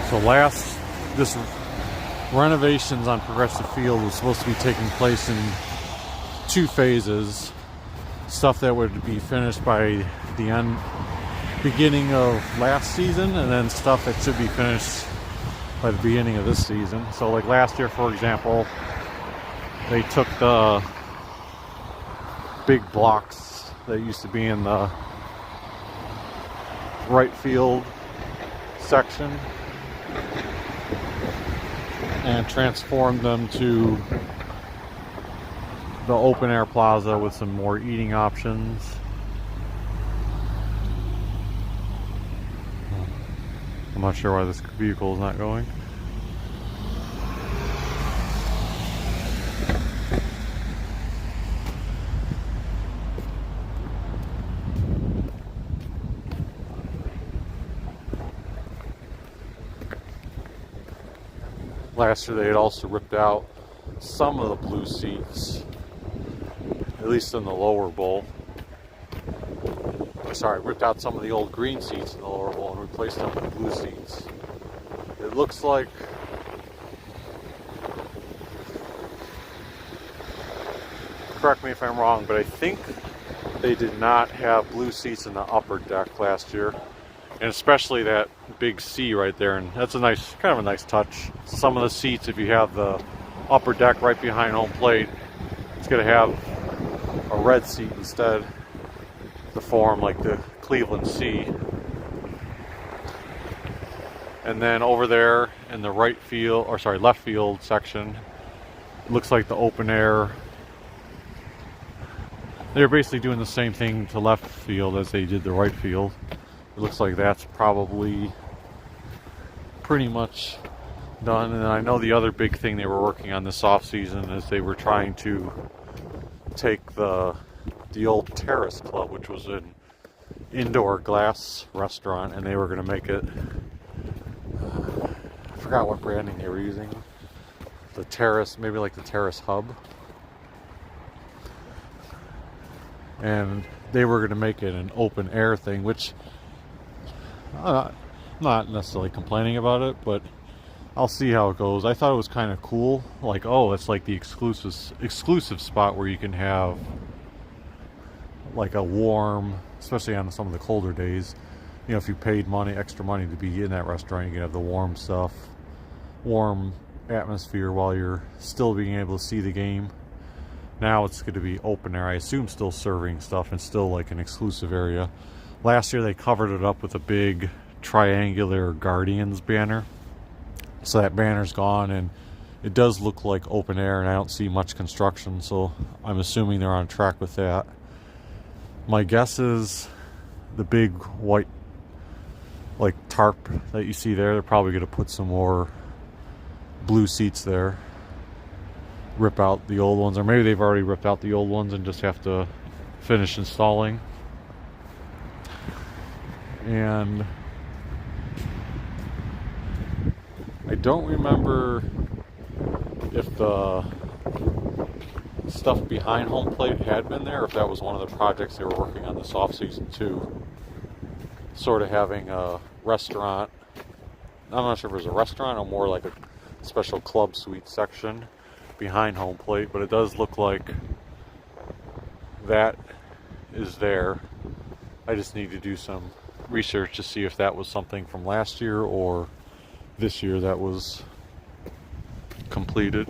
So this renovations on Progressive Field was supposed to be taking place in 2 phases. Stuff that would be finished by the beginning of last season, and then stuff that should be finished by the beginning of this season. So like last year, for example, they took the big blocks that used to be in the right field section and transformed them to the open air plaza with some more eating options. I'm not sure why this vehicle is not going. Last year they had also ripped out some of the blue seats, at least in the lower bowl. Sorry, ripped out some of the old green seats in the lower bowl and replaced them with blue seats. It looks like correct me if I'm wrong, but I think they did not have blue seats in the upper deck last year. And especially that big C right there, and that's kind of a nice touch. Some of the seats, if you have the upper deck right behind home plate, it's going to have a red seat instead to form like the Cleveland C. And then over there in the left field section, it looks like the open air. They're basically doing the same thing to left field as they did the right field. It looks like that's probably pretty much done. And I know the other big thing they were working on this off season is they were trying to take the old Terrace Club, which was an indoor glass restaurant, and they were going to make it, I forgot what branding they were using. The Terrace, maybe like the Terrace Hub. And they were going to make it an open air thing, which I'm not necessarily complaining about it, but I'll see how it goes. I thought it was kind of cool. Like, oh, it's like the exclusive spot where you can have like a warm, especially on some of the colder days, you know, if you paid extra money to be in that restaurant, you can have the warm stuff, warm atmosphere while you're still being able to see the game. Now it's going to be open air. I assume still serving stuff and still like an exclusive area. Last year they covered it up with a big triangular Guardians banner. So that banner's gone, and it does look like open air, and I don't see much construction, so I'm assuming they're on track with that. My guess is the big white like tarp that you see there, they're probably going to put some more blue seats there, rip out the old ones, or maybe they've already ripped out the old ones and just have to finish installing. And I don't remember if the stuff behind home plate had been there, or if that was one of the projects they were working on this off season too. Sort of having a restaurant. I'm not sure if it was a restaurant or more like a special club suite section behind home plate, but it does look like that is there. I just need to do some research to see if that was something from last year or this year that was completed.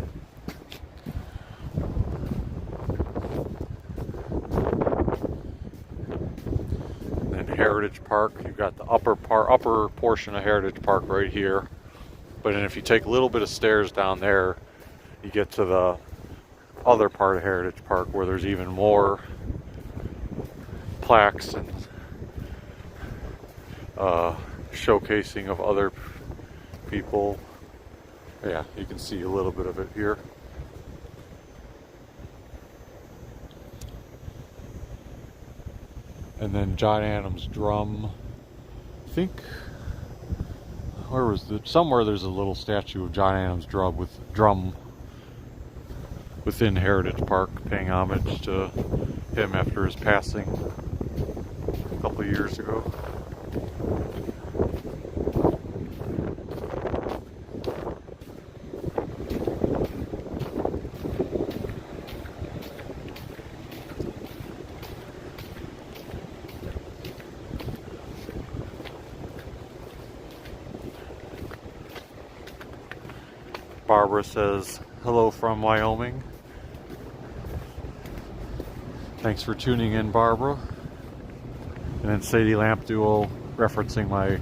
And then Heritage Park, you've got the upper portion of Heritage Park right here. But then if you take a little bit of stairs down there, you get to the other part of Heritage Park where there's even more plaques and showcasing of other people. Yeah, you can see a little bit of it here. And then John Adams drum. I think, where was the, somewhere there's a little statue of John Adams drum within Heritage Park, paying homage to him after his passing a couple of years ago. Barbara says, hello from Wyoming. Thanks for tuning in, Barbara. And then Sadie Lamp Duo referencing my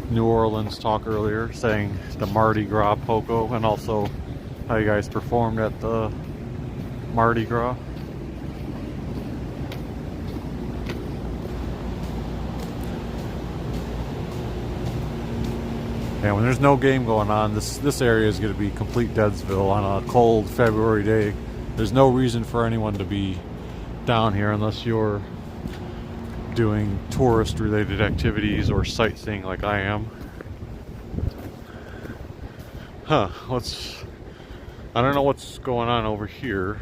New Orleans talk earlier, saying the Mardi Gras Poco, and also how you guys performed at the Mardi Gras. And when there's no game going on, this area is going to be complete Deadsville on a cold February day. There's no reason for anyone to be down here unless you're doing tourist-related activities or sightseeing like I am. I don't know what's going on over here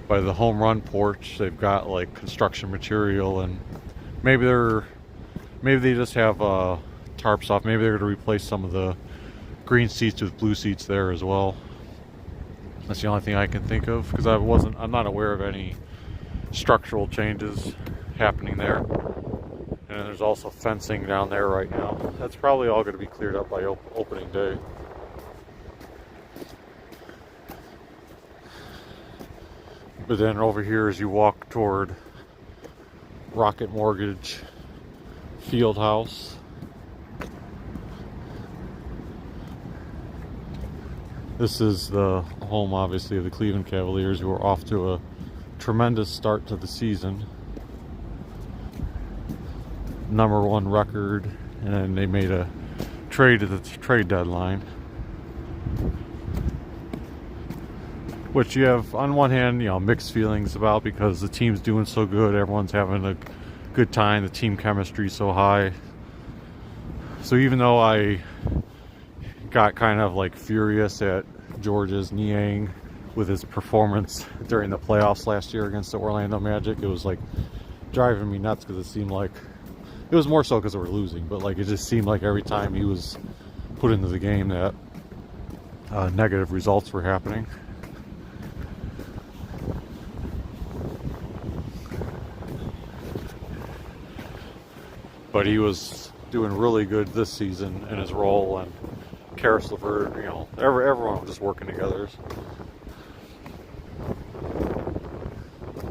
by the home run porch. They've got like construction material, and maybe they just have tarps off. Maybe they're going to replace some of the green seats with blue seats there as well. That's the only thing I can think of, because I'm not aware of any structural changes happening there. And there's also fencing down there right now. That's probably all going to be cleared up by opening day. But then over here, as you walk toward Rocket Mortgage Fieldhouse, this is the home, obviously, of the Cleveland Cavaliers, who are off to a tremendous start to the season. #1 record, and then they made a trade at the trade deadline. Which you have, on one hand, mixed feelings about, because the team's doing so good, everyone's having a good time, the team chemistry so high. So even though I got kind of like furious at Georges Niang with his performance during the playoffs last year against the Orlando Magic, it was like driving me nuts, because it seemed like, it was more so because they were losing, but like it just seemed like every time he was put into the game that negative results were happening. but he was doing really good this season in his role, and Karis LeVert, everyone was just working together.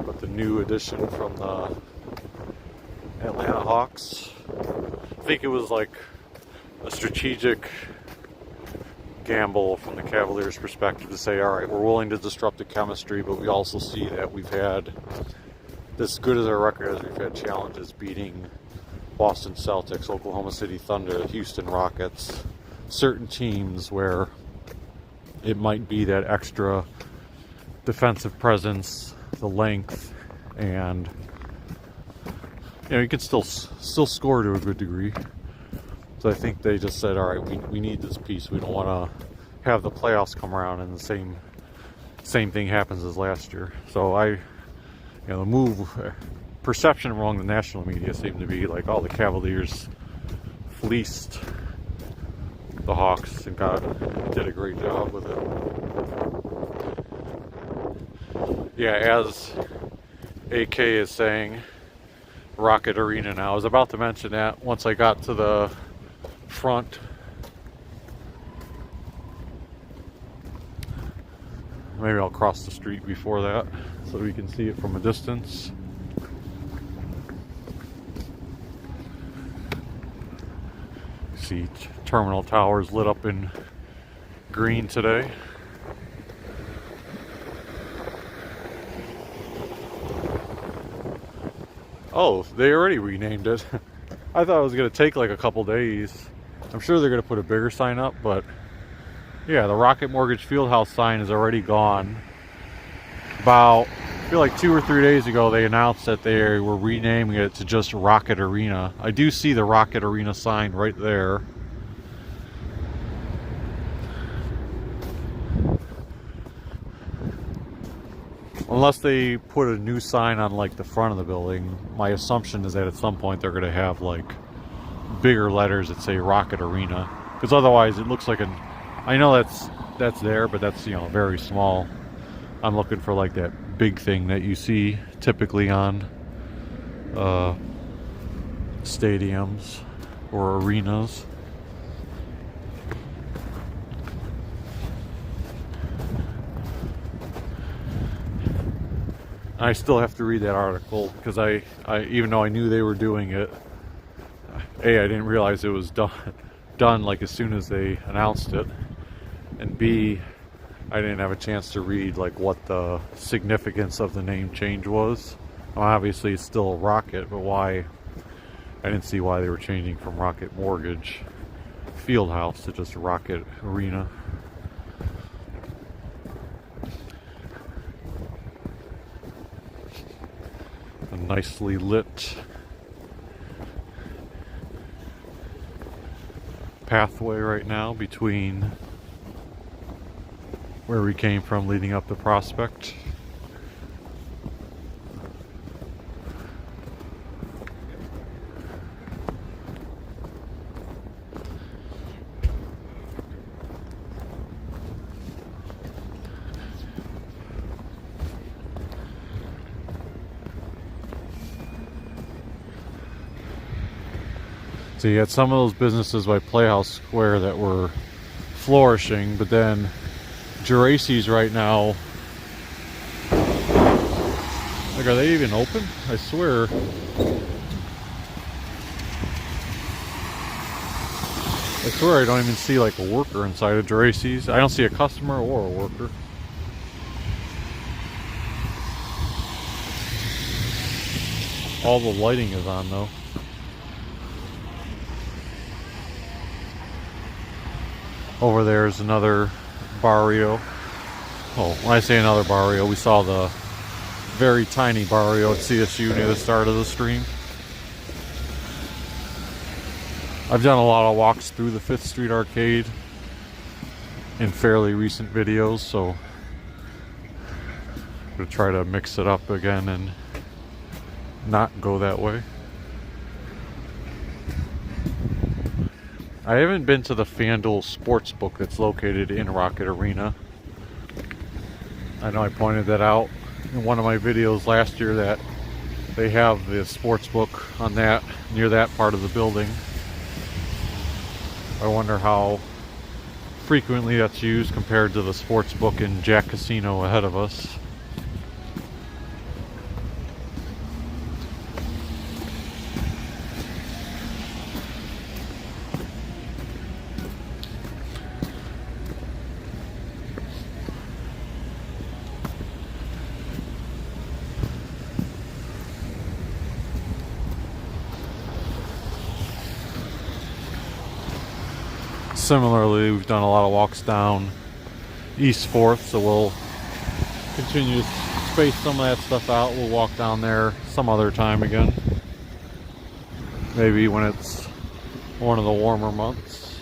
But the new addition from the Atlanta Hawks, I think it was like a strategic gamble from the Cavaliers' perspective to say, all right, we're willing to disrupt the chemistry, but we also see that we've had, as good as our record is, we've had challenges beating Boston Celtics, Oklahoma City Thunder, Houston Rockets, certain teams where it might be that extra defensive presence, the length, and you can still score to a good degree. So I think they just said, all right, we need this piece. We don't want to have the playoffs come around and the same thing happens as last year. So the move, perception among the national media seemed to be like, the Cavaliers fleeced the Hawks and did a great job with it. Yeah, as AK is saying, Rocket Arena now. I was about to mention that once I got to the front. Maybe I'll cross the street before that so we can see it from a distance. See terminal towers lit up in green today. Oh, they already renamed it. I thought it was going to take like a couple days. I'm sure they're going to put a bigger sign up, but yeah, the Rocket Mortgage Fieldhouse sign is already gone. I feel like 2 or 3 days ago, they announced that they were renaming it to just Rocket Arena. I do see the Rocket Arena sign right there. Unless they put a new sign on like the front of the building, my assumption is that at some point they're going to have like bigger letters that say Rocket Arena, because otherwise it looks like I know that's there, but that's very small. I'm looking for like that big thing that you see typically on stadiums or arenas. I still have to read that article because I even though I knew they were doing it, I didn't realize it was done like as soon as they announced it, and B, I didn't have a chance to read like what the significance of the name change was. Well, obviously it's still Rocket, but why? I didn't see why they were changing from Rocket Mortgage Fieldhouse to just Rocket Arena. A nicely lit pathway right now between where we came from leading up to Prospect. So you had some of those businesses by Playhouse Square that were flourishing, but then Geraci's right now, like, are they even open? I swear. I don't even see like a worker inside of Geraci's. I don't see a customer or a worker. All the lighting is on though. Over there is another barrio. Oh, when I say another barrio, we saw the very tiny barrio at CSU near the start of the stream. I've done a lot of walks through the 5th Street Arcade in fairly recent videos, so I'm going to try to mix it up again and not go that way. I haven't been to the FanDuel Sportsbook that's located in Rocket Arena. I know I pointed that out in one of my videos last year, that They have the sports book on that, near that part of the building. I wonder how frequently that's used compared to the sports book in Jack Casino ahead of us. Similarly, we've done a lot of walks down East 4th, so we'll continue to space some of that stuff out. We'll walk down there some other time again. Maybe when it's one of the warmer months.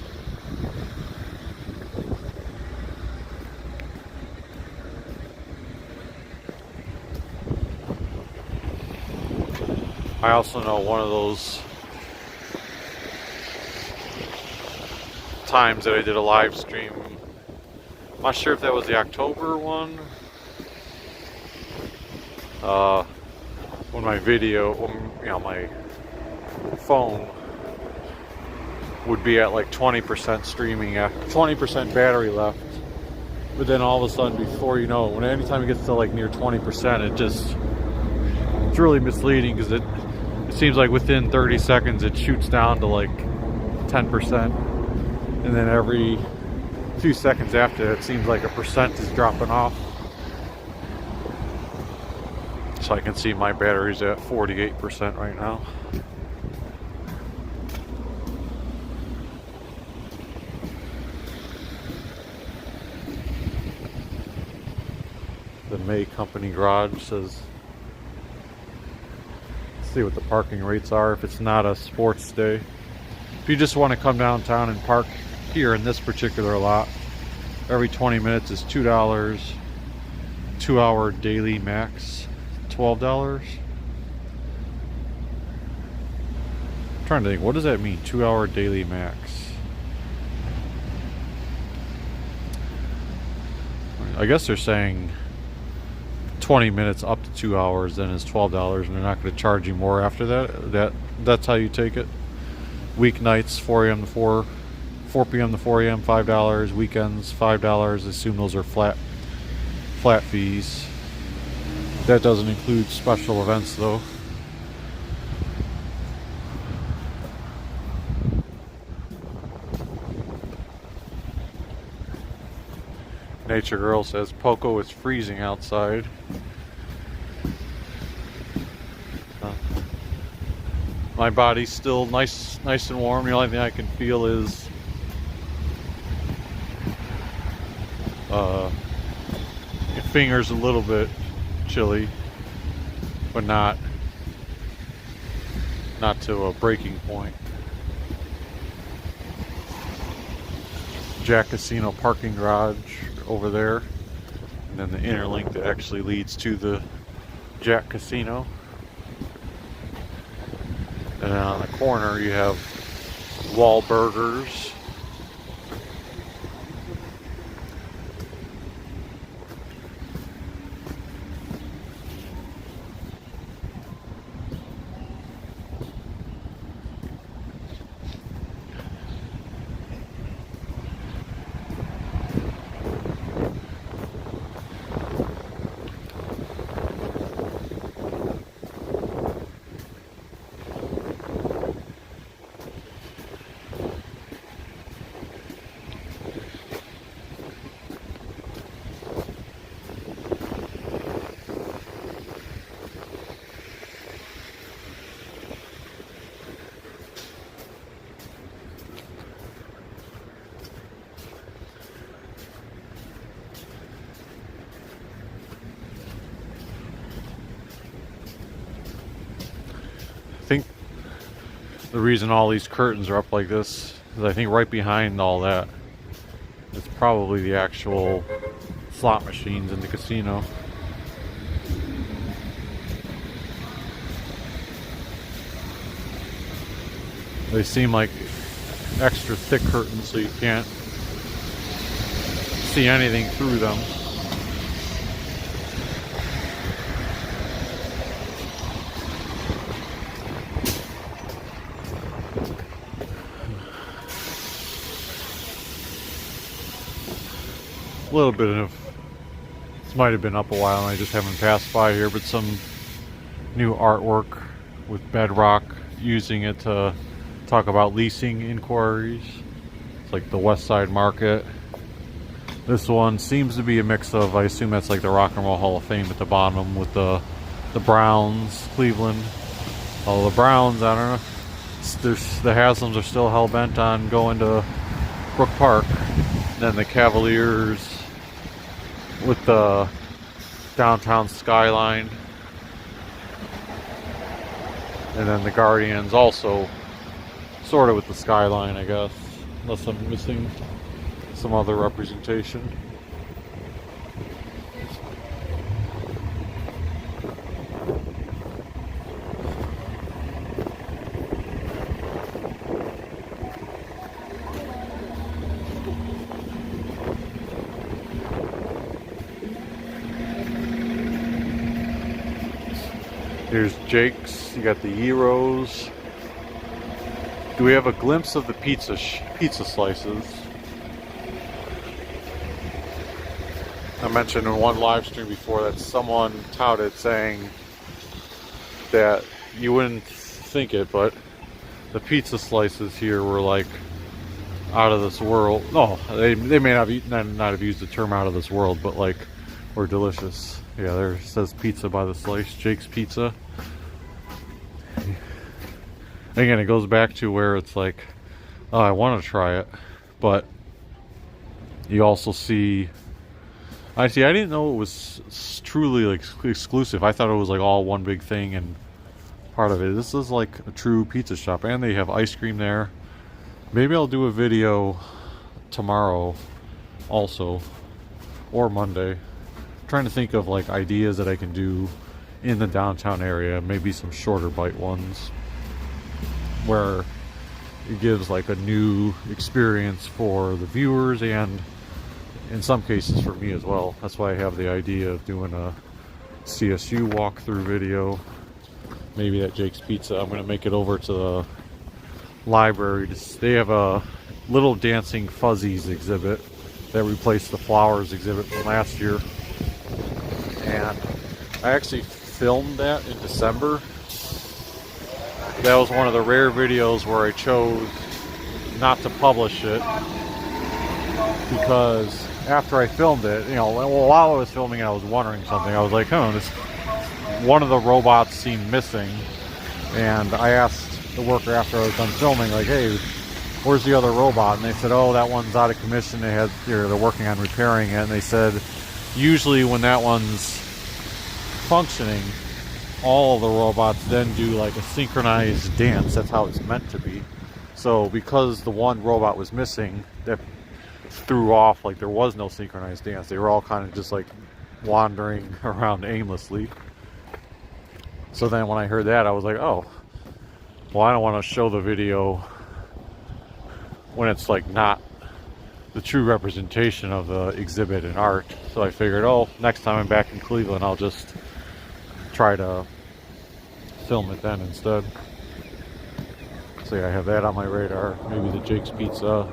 I also know one of those times that I did a live stream. I'm not sure if that was the October one. When my video, my phone would be at like 20% streaming, after 20% battery left. But then all of a sudden, before you know it, anytime it gets to like near 20%, it's really misleading because it seems like within 30 seconds it shoots down to like 10%. And then every few seconds after, it seems like a percent is dropping off. So I can see my battery's at 48% right now. The May Company Garage says, let's see what the parking rates are if it's not a sports day. If you just want to come downtown and park here in this particular lot, every 20 minutes is $2. 2-hour daily max, $12. I'm trying to think, what does that mean, 2-hour daily max? I guess they're saying 20 minutes up to 2 hours, then is $12, and they're not going to charge you more after that. That's how you take it. Weeknights 4 p.m. to 4 a.m. $5. Weekends $5. Assume those are flat fees. That doesn't include special events though. Nature Girl says Poco is freezing outside. My body's still nice and warm. The only thing I can feel is your fingers a little bit chilly, but not to a breaking point. Jack Casino parking garage over there, and then the interlink that actually leads to the Jack Casino. And then on the corner you have Wahlburgers. I think the reason all these curtains are up like this is I think right behind all that is probably the actual slot machines in the casino. They seem like extra thick curtains so you can't see anything through them. a little bit of, this might have been up a while and I just haven't passed by here, but some new artwork with Bedrock using it to talk about leasing inquiries. It's like the West Side Market. This one seems to be a mix of, I assume that's like the Rock and Roll Hall of Fame at the bottom with the Browns, Cleveland. Oh, the Browns, I don't know. The Haslam's are still hell-bent on going to Brook Park. Then the Cavaliers with the downtown skyline. And then the Guardians also sort of with the skyline, I guess. Unless I'm missing some other representation. Here's Jake's. You got the gyros. Do we have a glimpse of the pizza slices? I mentioned in one live stream before that someone touted saying that you wouldn't think it, but the pizza slices here were like out of this world. No, they may not have used the term out of this world, but like were delicious. Yeah, there it says pizza by the slice, Jake's Pizza. Again, it goes back to where it's like, oh, I want to try it, but you also see, I didn't know it was truly like exclusive. I thought it was like all one big thing and part of it. This is like a true pizza shop, and they have ice cream there. Maybe I'll do a video tomorrow also, or Monday. I'm trying to think of like ideas that I can do in the downtown area, maybe some shorter bite ones where it gives like a new experience for the viewers and in some cases for me as well. That's why I have the idea of doing a CSU walkthrough video. Maybe at Jake's Pizza. I'm going to make it over to the library. They have a Little Dancing Fuzzies exhibit that replaced the Flowers exhibit from last year. And I actually filmed that in December. That was one of the rare videos where I chose not to publish it because after I filmed it, you know, while I was filming it, I was wondering something. I was like, oh, one of the robots seemed missing, and I asked the worker after I was done filming, like, hey, where's the other robot? And they said, oh, that one's out of commission. They're working on repairing it, and they said usually when that one's functioning, all the robots then do like a synchronized dance. That's how it's meant to be. So because the one robot was missing, that threw off, like there was no synchronized dance. They were all kind of just like wandering around aimlessly. So then when I heard that, I was like, oh, well, I don't want to show the video when it's like not the true representation of the exhibit and art. So I figured, oh, next time I'm back in Cleveland, I'll just try to film it then instead. So yeah, I have that on my radar. Maybe the Jake's Pizza.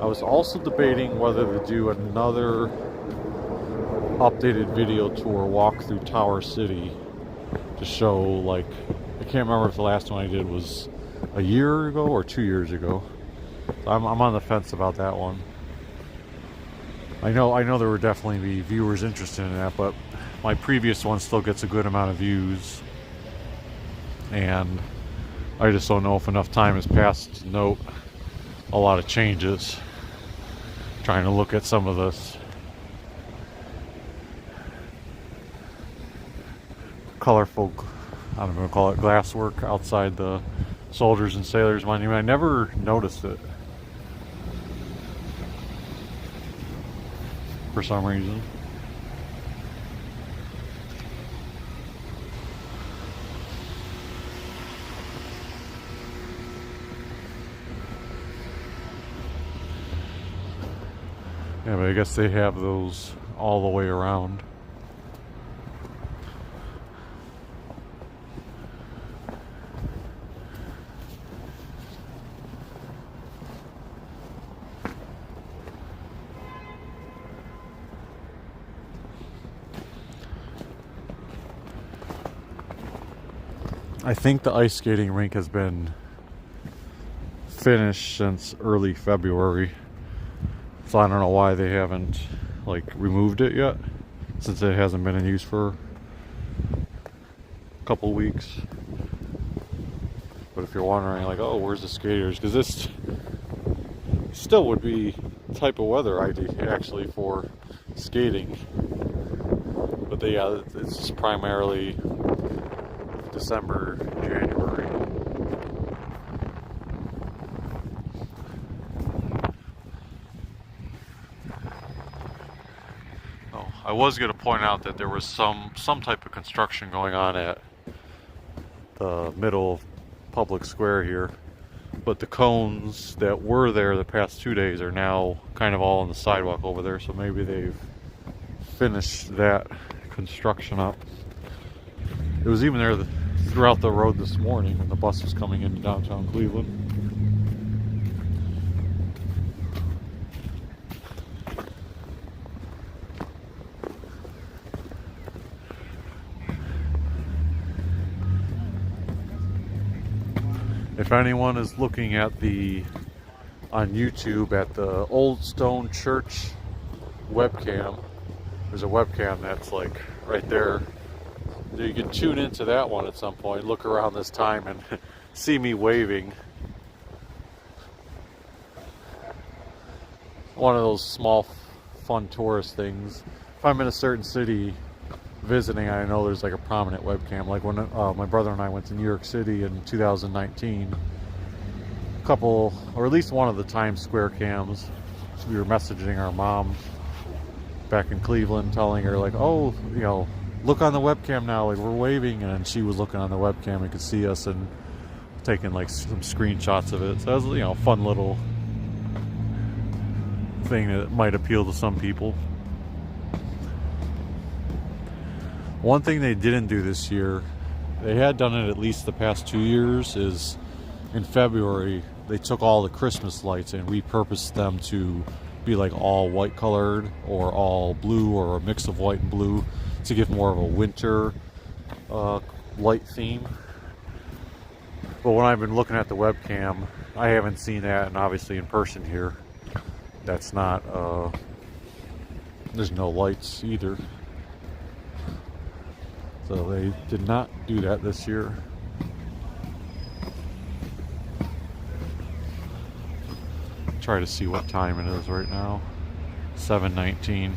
I was also debating whether to do another updated video tour walk through Tower City to show, like, I can't remember if the last one I did was a year ago or 2 years ago. So I'm on the fence about that one. I know there would definitely be viewers interested in that, but my previous one still gets a good amount of views, and I just don't know if enough time has passed to note a lot of changes. Trying to look at some of this colorful, I don't know, call it glasswork outside the Soldiers and Sailors Monument. I never noticed it for some reason. Yeah, but I guess they have those all the way around. I think the ice skating rink has been finished since early February. So I don't know why they haven't like removed it yet, since it hasn't been in use for a couple weeks. But if you're wondering, like, oh, where's the skaters? Because this still would be type of weather idea actually for skating. But it's just primarily December, January. Oh, I was going to point out that there was some type of construction going on at the middle of public square here, but the cones that were there the past 2 days are now kind of all on the sidewalk over there, so maybe they've finished that construction up. It was even there throughout the road this morning when the bus was coming into downtown Cleveland. If anyone is looking at on YouTube at the Old Stone Church webcam, there's a webcam that's like right there. You can tune into that one at some point, look around this time and see me waving. One of those small fun tourist things. If I'm in a certain city visiting, I know there's like a prominent webcam. Like when my brother and I went to New York City in 2019, a couple, or at least one of the Times Square cams, we were messaging our mom back in Cleveland, telling her like, oh, you know, look on the webcam now, like we're waving, and she was looking on the webcam and could see us and taking like some screenshots of it. So that was, you know, a fun little thing that might appeal to some people. One thing they didn't do this year, they had done it at least the past 2 years, is in February they took all the Christmas lights and repurposed them to be like all white colored or all blue or a mix of white and blue to give more of a winter light theme. But when I've been looking at the webcam, I haven't seen that, and obviously in person here, that's not, there's no lights either. So they did not do that this year. Try to see what time it is right now. 7:19.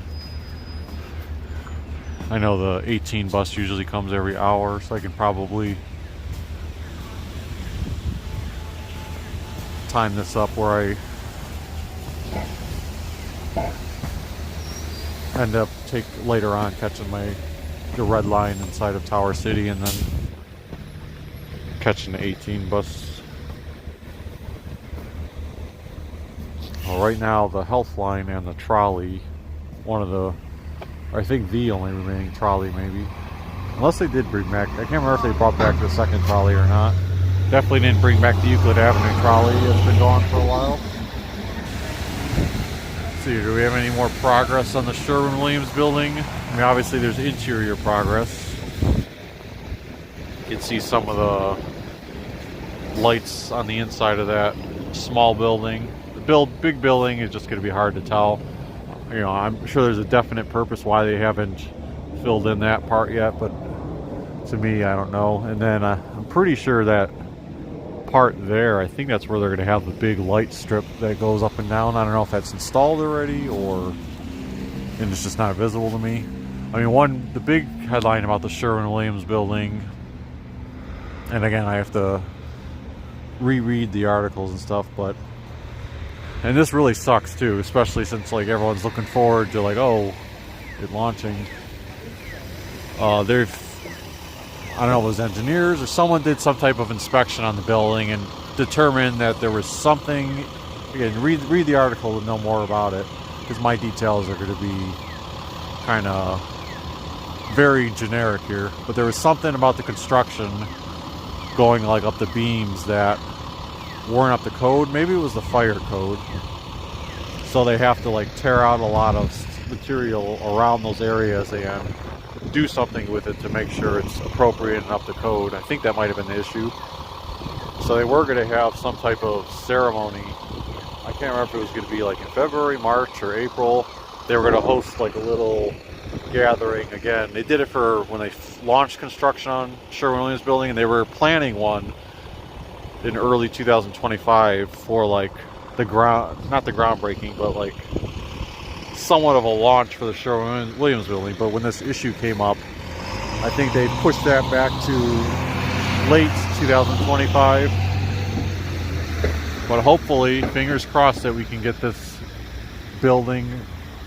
I know the 18 bus usually comes every hour, so I can probably time this up where I end up later on catching the red line inside of Tower City and then catching the 18 bus. Well, right now the Health Line and the trolley, I think the only remaining trolley maybe, unless they did bring back, I can't remember if they brought back the second trolley or not. Definitely didn't bring back the Euclid Avenue trolley. It's been gone for a while. Let's see, do we have any more progress on the Sherwin-Williams building? I mean, obviously there's interior progress. You can see some of the lights on the inside of that small building. The big building is just going to be hard to tell. You know, I'm sure there's a definite purpose why they haven't filled in that part yet, but to me, I don't know. And then I'm pretty sure that part there, I think that's where they're going to have the big light strip that goes up and down. I don't know if that's installed already and it's just not visible to me. I mean, the big headline about the Sherwin-Williams building, and again, I have to reread the articles and stuff, and this really sucks too, especially since like everyone's looking forward to like, oh, it launching. I don't know if it was engineers or someone did some type of inspection on the building and determined that there was something. Again, read the article to know more about it, because my details are going to be kind of very generic here. But there was something about the construction going like up the beams that weren't up to code. Maybe it was the fire code. So they have to like tear out a lot of material around those areas and do something with it to make sure it's appropriate and up to code. I think that might have been the issue. So they were going to have some type of ceremony. I can't remember if it was going to be like in February, March, or April. They were going to host like a little gathering again. They did it for when they launched construction on Sherwin-Williams building, and they were planning one in early 2025 for like the not the groundbreaking, but like somewhat of a launch for the Sherwin-Williams building. But when this issue came up, I think they pushed that back to late 2025. But hopefully, fingers crossed, that we can get this building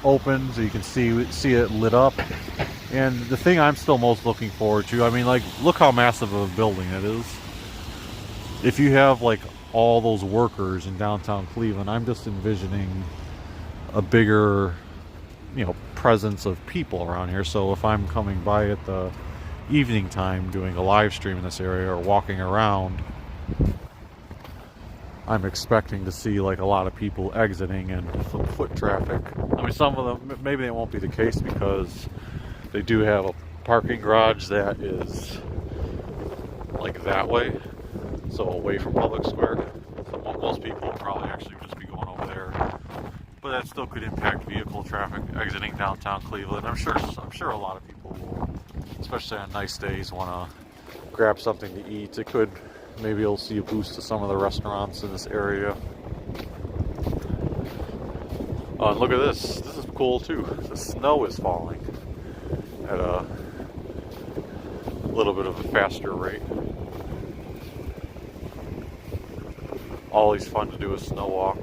open so you can see it lit up. And the thing I'm still most looking forward to, I mean, like, look how massive of a building it is. If you have like all those workers in downtown Cleveland, I'm just envisioning a bigger, presence of people around here. So if I'm coming by at the evening time doing a live stream in this area or walking around, I'm expecting to see like a lot of people exiting and some foot traffic. I mean, some of them, maybe it won't be the case because they do have a parking garage that is like that way, so away from Public Square. So most people will probably actually just be going over there. But that still could impact vehicle traffic exiting downtown Cleveland. I'm sure a lot of people will, especially on nice days, want to grab something to eat. It could, maybe you'll see a boost to some of the restaurants in this area. And look at this. This is cool too. The snow is falling at a little bit of a faster rate. Always fun to do a snow walk.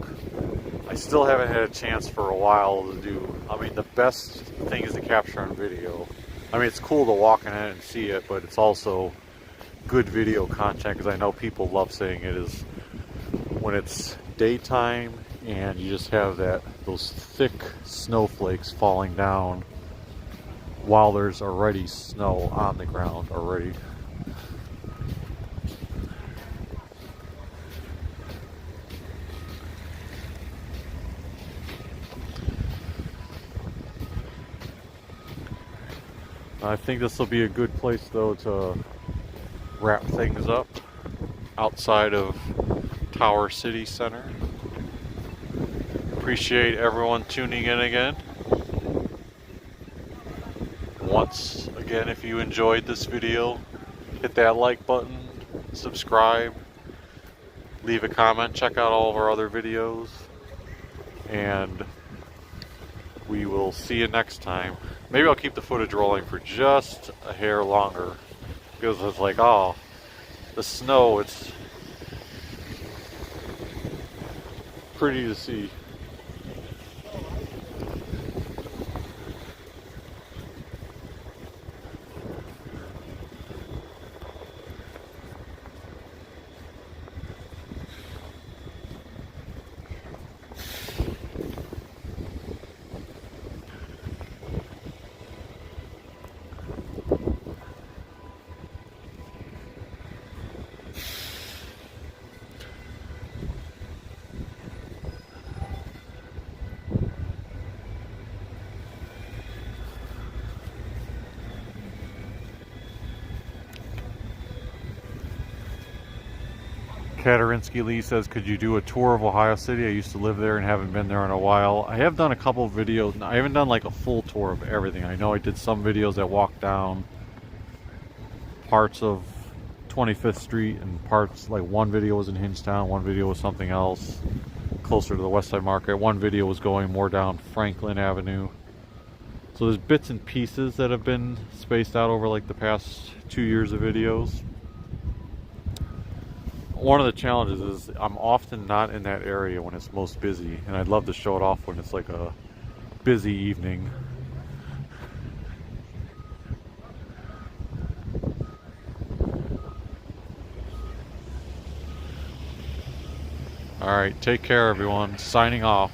I still haven't had a chance for a while to do. I mean, the best thing is to capture on video. I mean, it's cool to walk in it and see it, but it's also good video content because I know people love seeing it. Is when it's daytime and you just have those thick snowflakes falling down while there's already snow on the ground already. I think this will be a good place though to wrap things up outside of Tower City Center. Appreciate everyone tuning in again. Once again, if you enjoyed this video, hit that like button, subscribe, leave a comment, check out all of our other videos, and we will see you next time. Maybe I'll keep the footage rolling for just a hair longer because it's like, oh, the snow, it's pretty to see. Katarinsky Lee says, could you do a tour of Ohio City? I used to live there and haven't been there in a while. I have done a couple of videos. I haven't done like a full tour of everything. I know I did some videos that walked down parts of 25th Street and parts, like one video was in Hingetown, one video was something else closer to the West Side Market. One video was going more down Franklin Avenue. So there's bits and pieces that have been spaced out over like the past 2 years of videos. One of the challenges is I'm often not in that area when it's most busy, and I'd love to show it off when it's like a busy evening. Alright, take care everyone. Signing off.